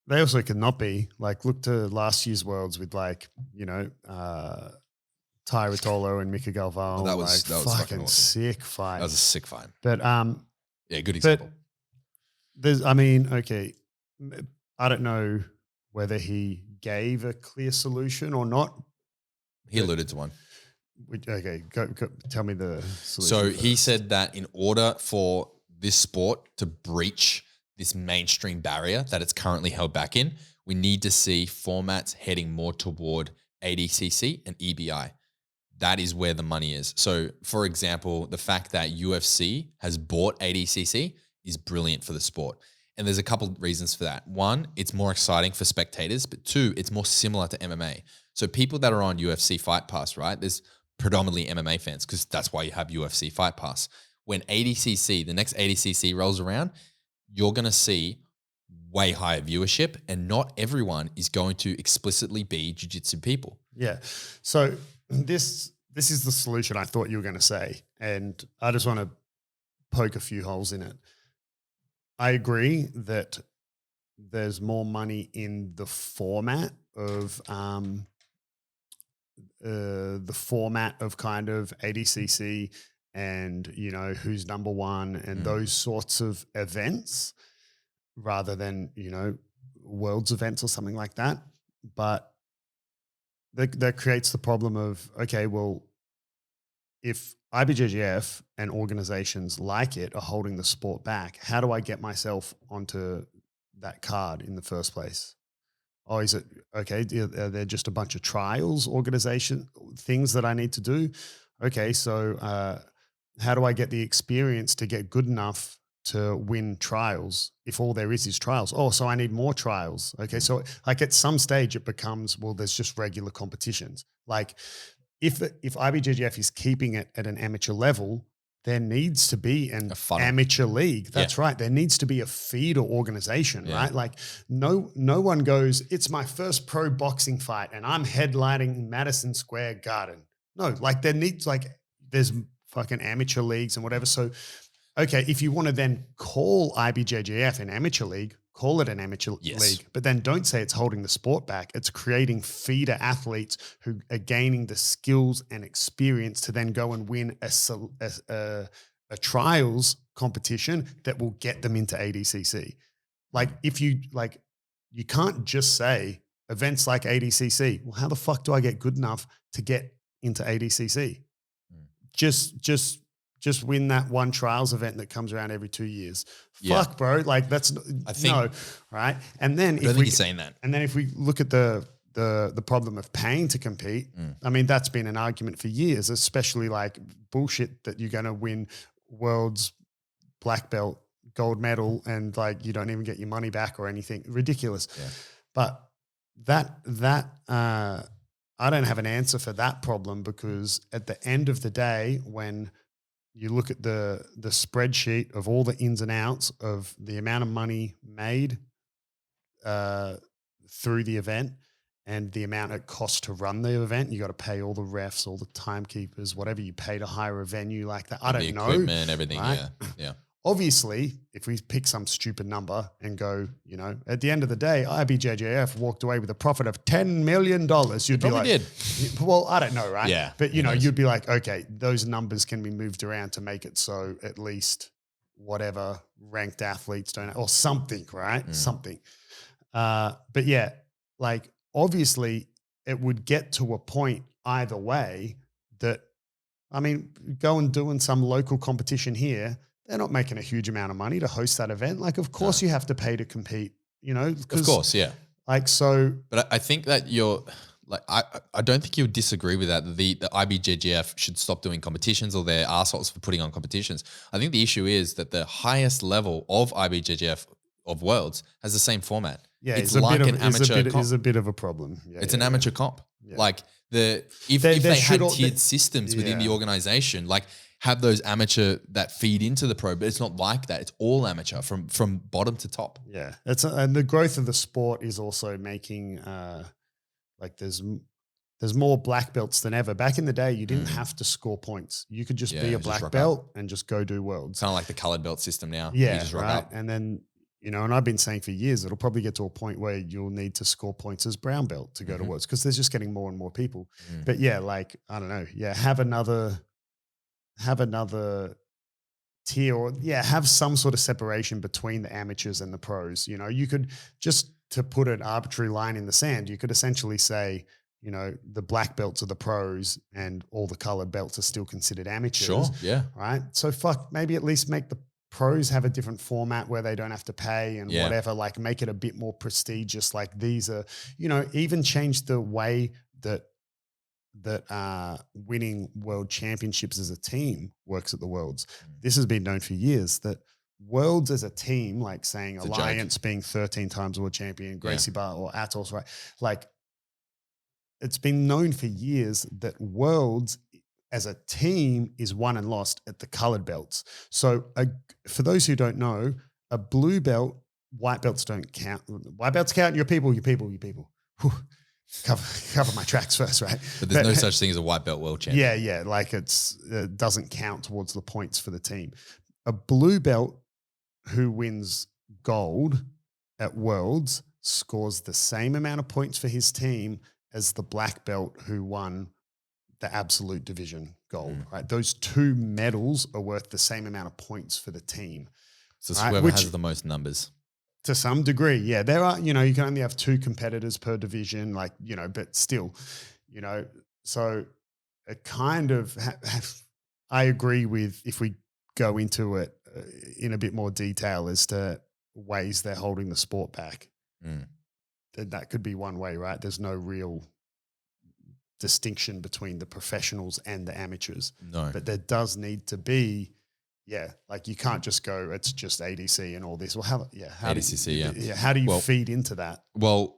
they also could not be. Like, look to last year's Worlds with Ty Rotolo and Mika Galvao. That was fucking awesome. Sick fight. That was a sick fight. But good example. I don't know whether he gave a clear solution or not. He alluded to one. Okay, go tell me the solution. So first. he said that in order for this sport to breach this mainstream barrier that it's currently held back in, we need to see formats heading more toward ADCC and EBI. That is where the money is. So, for example, the fact that UFC has bought ADCC is brilliant for the sport. And there's a couple of reasons for that. One, it's more exciting for spectators, but two, it's more similar to MMA. So people that are on UFC Fight Pass, right? There's predominantly MMA fans because that's why you have UFC Fight Pass. When ADCC, the next ADCC rolls around, you're going to see way higher viewership, and not everyone is going to explicitly be jiu-jitsu people. Yeah. So this is the solution I thought you were going to say, and I just want to poke a few holes in it. I agree that there's more money in the format of kind of ADCC and, who's number one and those sorts of events rather than, world's events or something like that. But that creates the problem of, okay, well, if IBJJF and organizations like it are holding the sport back, how do I get myself onto that card in the first place? Oh, is it okay? Are there just a bunch of trials, organization things that I need to do? Okay, so how do I get the experience to get good enough to win trials if all there is trials? Oh, so I need more trials. Okay, so like at some stage it becomes, well, there's just regular competitions. Like if IBJJF is keeping it at an amateur level, there needs to be an amateur league. That's right. There needs to be a feeder organization, right? Like no one goes, it's my first pro boxing fight and I'm headlining Madison Square Garden. No, like there's fucking amateur leagues and whatever. So, okay, if you want to then call IBJJF an amateur league, call it an amateur league, but then don't say it's holding the sport back. It's creating feeder athletes who are gaining the skills and experience to then go and win a trials competition that will get them into ADCC. Like you can't just say events like ADCC. Well, how the fuck do I get good enough to get into ADCC? Just win that one trials event that comes around every 2 years. Fuck, bro. Like that's right. And then I don't think you're saying that. And then if we look at the problem of paying to compete, I mean, that's been an argument for years, especially like bullshit that you're going to win world's black belt gold medal and like you don't even get your money back or anything. Ridiculous. Yeah. But I don't have an answer for that problem because at the end of the day, when you look at the spreadsheet of all the ins and outs of the amount of money made through the event and the amount it costs to run the event, you got to pay all the refs, all the timekeepers, whatever you pay to hire a venue like that. I don't know. Equipment, everything. Right? Yeah. Obviously, if we pick some stupid number and go, at the end of the day, IBJJF walked away with a profit of $10 million. You'd be like, did. Well, I don't know, right? Yeah. But, you'd be like, okay, those numbers can be moved around to make it so at least whatever ranked athletes don't, or something, right? Something. But yeah, like obviously it would get to a point either way that, I mean, go and doing some local competition here, they're not making a huge amount of money to host that event. Like, of course you have to pay to compete, Of course, yeah. Like, so. But I think that I don't think you would disagree with that. The IBJJF should stop doing competitions or they're arseholes for putting on competitions. I think the issue is that the highest level of IBJJF of worlds has the same format. Yeah, it's like an amateur comp. Is a bit of a problem. Yeah, it's an amateur comp. Yeah. Like if they had tiered systems within the organization, like have those amateur that feed into the pro, but it's not like that. It's all amateur from bottom to top. Yeah, and the growth of the sport is also making like there's more black belts than ever. Back in the day, you didn't have to score points. You could just be a black belt and just go do worlds. Kind of like the colored belt system now. Yeah, you just rock right. up. And then and I've been saying for years, it'll probably get to a point where you'll need to score points as brown belt to go to worlds because there's just getting more and more people. But yeah, like I don't know. Yeah, have another tier or have some sort of separation between the amateurs and the pros. You could just, to put an arbitrary line in the sand, you could essentially say, the black belts are the pros and all the colored belts are still considered amateurs. Sure. Yeah. Right. So maybe at least make the pros have a different format where they don't have to pay and whatever, like make it a bit more prestigious. Like these are, even change the way that winning world championships as a team works at the Worlds. This has been known for years that Worlds as a team, like saying it's Alliance being 13 times world champion, Gracie Barr or Atolls, right? Like it's been known for years that Worlds as a team is won and lost at the colored belts. So for those who don't know, a blue belt, white belts don't count. White belts count, your people. Whew. Cover my tracks first, right? But there's no such thing as a white belt world champion. Yeah. Like it doesn't count towards the points for the team. A blue belt who wins gold at Worlds scores the same amount of points for his team as the black belt who won the absolute division gold, right? Those two medals are worth the same amount of points for the team. So it's whoever has the most numbers. To some degree, yeah. There are, you can only have 2 competitors per division, like, but still, so it kind of I agree with if we go into it in a bit more detail as to ways they're holding the sport back. That could be one way, right? There's no real distinction between the professionals and the amateurs. No. But there does need to be, like you can't just go, it's just ADC and all this. Well, how ADCC, how do you feed into that? Well,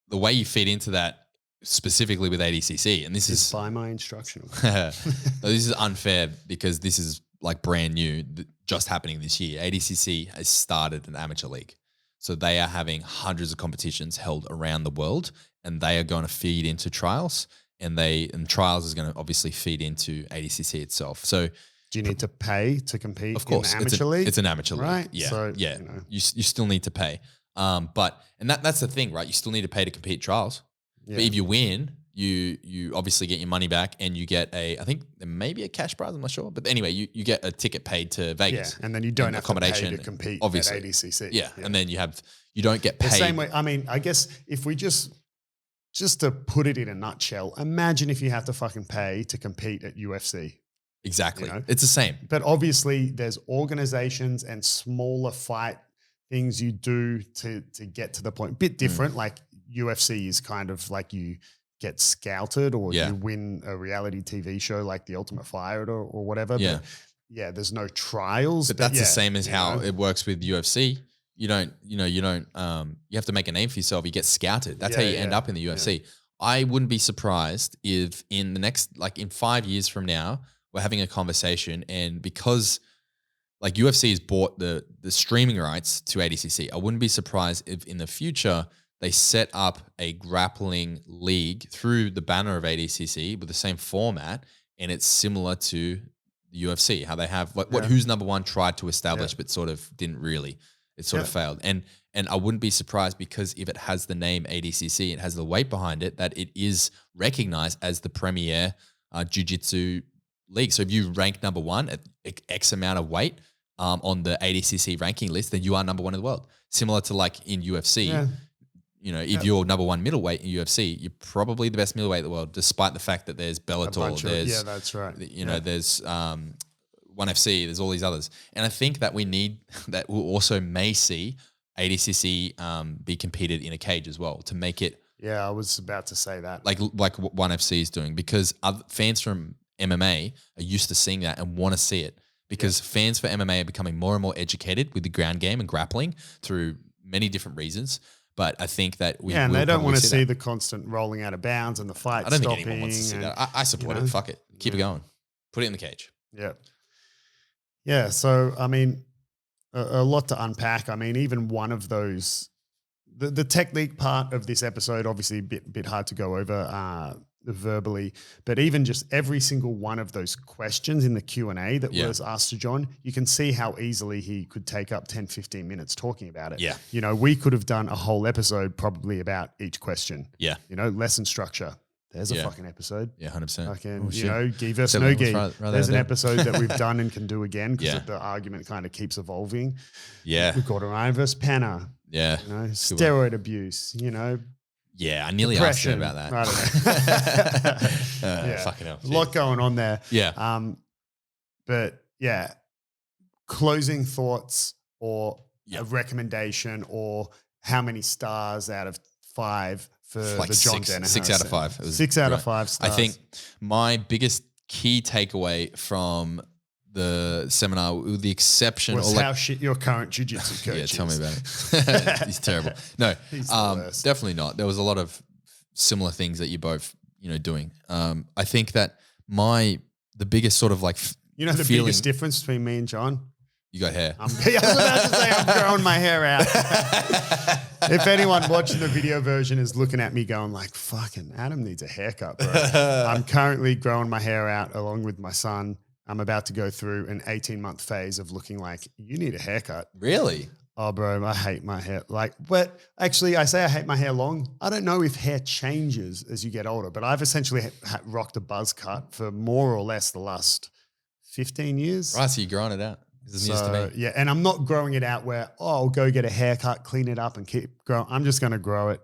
the way you feed into that specifically with ADCC, and this is by my instructional. this is unfair because this is like brand new, just happening this year. ADCC has started an amateur league. So they are having hundreds of competitions held around the world, and they are going to feed into trials, and trials is going to obviously feed into ADCC itself. So do you need to pay to compete? Of course, in the amateur league? It's an amateur league, right? Yeah, so, yeah. You still need to pay, but that's the thing, right? You still need to pay to compete trials. Yeah. But if you win, you obviously get your money back, and you get I think there may be a cash prize, I'm not sure. But anyway, you get a ticket paid to Vegas. Yeah, and then you don't have to pay to compete obviously. At ADCC. Yeah, and then you don't get paid. The same way, I mean, I guess if we just to put it in a nutshell, imagine if you have to fucking pay to compete at UFC. Exactly. You know? It's the same. But obviously there's organizations and smaller fight things you do to get to the point. Bit different, like UFC is kind of like you get scouted or you win a reality TV show like The Ultimate Fighter or whatever. Yeah. But there's no trials. But that's the same as how it works with UFC. You have to make a name for yourself. You get scouted. That's how you end up in the UFC. Yeah. I wouldn't be surprised if in the next, in 5 years from now, we're having a conversation, and because UFC has bought the streaming rights to ADCC, I wouldn't be surprised if in the future they set up a grappling league through the banner of ADCC with the same format, and it's similar to the UFC, how they have what Who's Number One tried to establish but sort of didn't really. It sort of failed. And I wouldn't be surprised, because if it has the name ADCC, it has the weight behind it, that it is recognized as the premier jiu-jitsu league. So if you rank number one at X amount of weight on the ADCC ranking list, then you are number one in the world. Similar to in UFC, if you're number one middleweight in UFC, you're probably the best middleweight in the world, despite the fact that there's Bellator, that's right. There's ONE FC, there's all these others. And I think that that we'll also may see ADCC be competed in a cage as well to make it. Yeah, I was about to say that. Like what ONE FC is doing, because fans from MMA are used to seeing that and want to see it, because fans for MMA are becoming more and more educated with the ground game and grappling through many different reasons. But I think that and they don't want to see the constant rolling out of bounds and the fight stopping. I don't think anyone wants to see that. I support it. Fuck it. Keep it going. Put it in the cage. Yeah. Yeah. So, I mean, a lot to unpack. I mean, even one of those, the technique part of this episode, obviously a bit hard to go over verbally, but even just every single one of those questions in the Q&A that was asked to John, you can see how easily he could take up 10, 15 minutes talking about it. Yeah. We could have done a whole episode probably about each question. Yeah. Lesson structure. There's a fucking episode. Yeah, 100%. Fucking, gi versus Nogi. There's an episode that we've done and can do again, because the argument kind of keeps evolving. Yeah. We've got Ryan versus Pena. Yeah. Steroid abuse, Yeah, I nearly asked you about that. Right. Fucking hell. A lot going on there. Yeah. But yeah, closing thoughts or a recommendation, or how many stars out of 5 for the John Danaher? 6 out of 5. It was 6 out of 5 stars. I think my biggest key takeaway from the seminar, with the exception was how shit your current jiu-jitsu coach is. Tell me about it. He's terrible. No, definitely not. There was a lot of similar things that you're both, doing. I think that the biggest sort of the biggest difference between me and John? You got hair. I was about to say I'm growing my hair out. If anyone watching the video version is looking at me going fucking Adam needs a haircut, bro. I'm currently growing my hair out along with my son. I'm about to go through an 18-month phase of looking like you need a haircut. Really? Oh, bro, I hate my hair. But actually, I say I hate my hair long. I don't know if hair changes as you get older, but I've essentially rocked a buzz cut for more or less the last 15 years. Right, so you're growing it out. This is news to me. Yeah, and I'm not growing it out where, I'll go get a haircut, clean it up and keep growing. I'm just going to grow it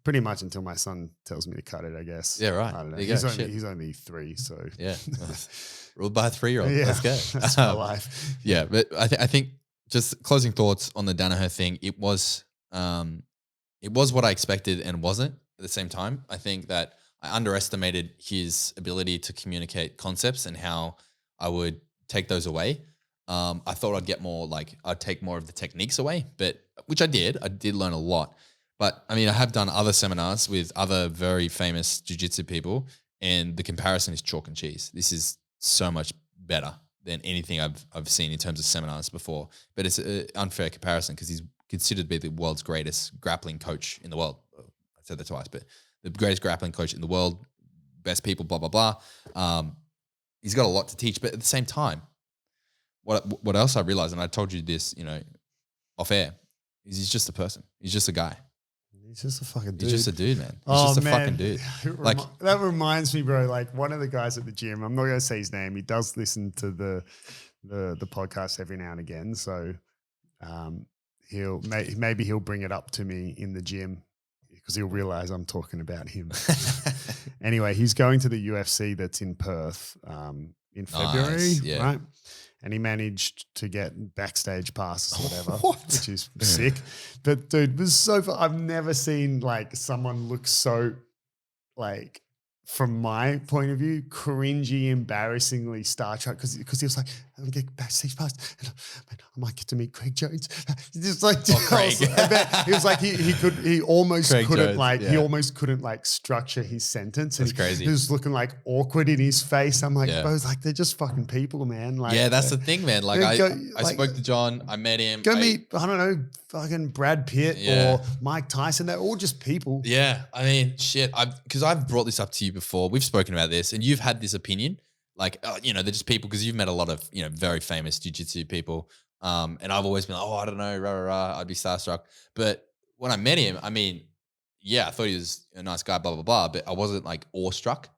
pretty much until my son tells me to cut it, I guess. Yeah, right. I don't know. There you go. He's only 3, so yeah. Ruled by a 3-year-old. yeah, Let's go. that's my life. Yeah, but I think just closing thoughts on the Danaher thing. It was what I expected and wasn't at the same time. I think that I underestimated his ability to communicate concepts and how I would take those away. I thought I'd get more I'd take more of the techniques away, but which I did. I did learn a lot. But I mean, I have done other seminars with other very famous jiu-jitsu people, and the comparison is chalk and cheese. This is so much better than anything I've seen in terms of seminars before. But it's an unfair comparison because he's considered to be the world's greatest grappling coach in the world. I said that twice, but the greatest grappling coach in the world, best people, blah, blah, blah. He's got a lot to teach, but at the same time, what else I realized, and I told you this, off air, is he's just a person. He's just a guy. He's just a fucking dude. He's just a dude, man. He's just a fucking dude. That reminds me, bro, one of the guys at the gym, I'm not going to say his name. He does listen to the podcast every now and again. So maybe he'll bring it up to me in the gym because he'll realize I'm talking about him. Anyway, he's going to the UFC that's in Perth in February, right? And he managed to get backstage passes or whatever, which is sick. But dude, it was so fun. I've never seen someone look so from my point of view, cringy, embarrassingly starstruck because he was like, I'm getting backstage pass, and I might get to meet Craig Jones. Just Craig. He was like he almost Craig couldn't Jones, he almost couldn't structure his sentence. That's crazy. He was looking awkward in his face. I'm like, bro, they're just fucking people, man. That's the thing, man. I spoke to John, I met him. Go meet, I don't know, fucking Brad Pitt or Mike Tyson. They're all just people. Yeah, I mean, shit. Because I've brought this up to you before. We've spoken about this, and you've had this opinion. They're just people because you've met a lot of, very famous jiu-jitsu people. And I've always been like, I don't know, rah, rah, rah. I'd be starstruck. But when I met him, I mean, I thought he was a nice guy, blah, blah, blah. But I wasn't awestruck.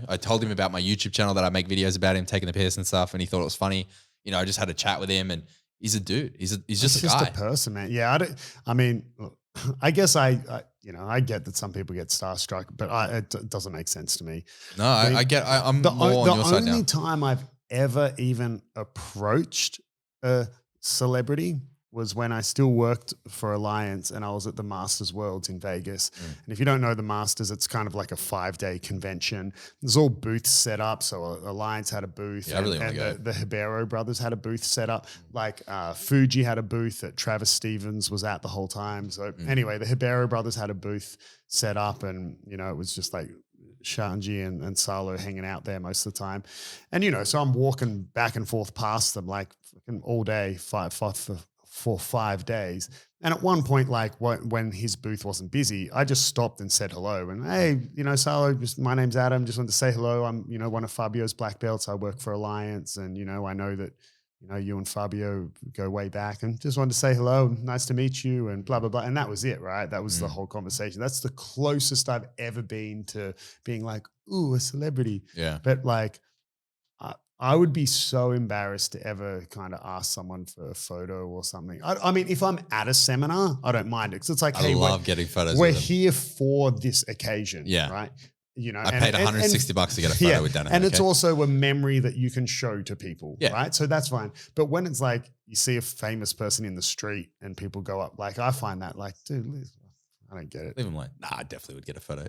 I told him about my YouTube channel that I make videos about him taking the piss and stuff. And he thought it was funny. I just had a chat with him, and he's a dude. He's just a guy. Just a person, man. Yeah. I guess I get that some people get starstruck, but it doesn't make sense to me. No, I'm more on your side now. The only time I've ever even approached a celebrity was when I still worked for Alliance and I was at the Masters Worlds in Vegas. And if you don't know the Masters, it's kind of like a 5-day convention. There's all booths set up. So Alliance had a booth, I really want to go. The Hibero brothers had a booth set up. Fuji had a booth that Travis Stevens was at the whole time. So anyway, the Hibero brothers had a booth set up, and it was just Shanji and Salo hanging out there most of the time. And, so I'm walking back and forth past them fucking all day, for 5 days. And at one point, when his booth wasn't busy, I just stopped and said hello. And hey, Salo, my name's Adam. Just wanted to say hello. I'm, one of Fabio's black belts. I work for Alliance, and I know that you and Fabio go way back, and just wanted to say hello. Nice to meet you, and blah blah blah. And that was it, right? That was the whole conversation. That's the closest I've ever been to being ooh, a celebrity. Yeah, but I would be so embarrassed to ever kind of ask someone for a photo or something. I mean, if I'm at a seminar, I don't mind it because it's I love getting photos. We're here for this occasion, right? I paid $160 to get a photo with Danaher. And it's also a memory that you can show to people, right? So that's fine. But when it's you see a famous person in the street and people go up, I find that dude, I don't get it. Leave him alone. Nah, I definitely would get a photo.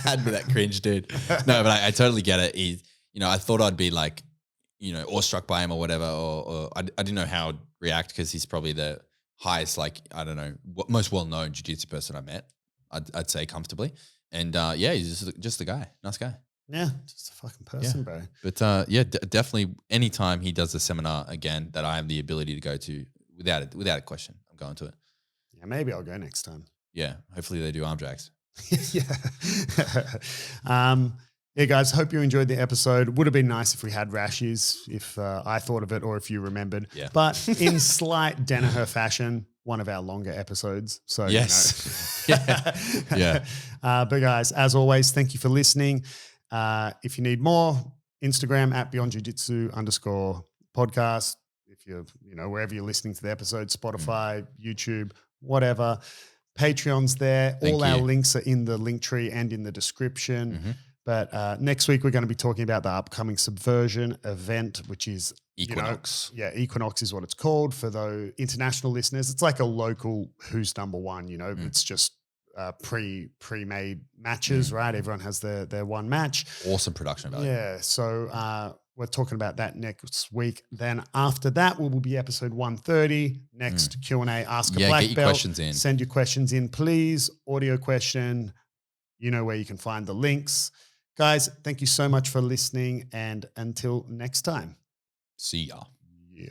I'd be that cringe dude. No, but I totally get it. I thought I'd be awestruck by him or whatever, or I didn't know how I'd react because he's probably the highest, I don't know, most well-known jiu-jitsu person I met, I'd say comfortably. And he's just a guy, nice guy. Yeah, just a fucking person, bro. But definitely anytime he does a seminar again that I have the ability to go to without a question, I'm going to it. Yeah, maybe I'll go next time. Yeah, hopefully they do arm drags. Yeah, guys, hope you enjoyed the episode. Would have been nice if we had rashes, if I thought of it or if you remembered. Yeah. But in slight Danaher fashion, one of our longer episodes. So, yes. But guys, as always, thank you for listening. If you need more, Instagram at Beyond Jiu-Jitsu _podcast. If you're, wherever you're listening to the episode, Spotify, YouTube, whatever. Patreon's there. Thank All our you. links are in the link tree and in the description. Mhm. But next week, we're going to be talking about the upcoming Subversion event, which is Equinox. Equinox is what it's called for the international listeners. It's like a local who's number one, it's just pre-made matches, right? Everyone has their one match. Awesome production value. Yeah. So we're talking about that next week. Then after that will be episode 130. Next Q&A, ask a black get your belt. questions in. Send your questions in, please. Audio question. You know where you can find the links. Guys, thank you so much for listening. And until next time. See ya. Yeah.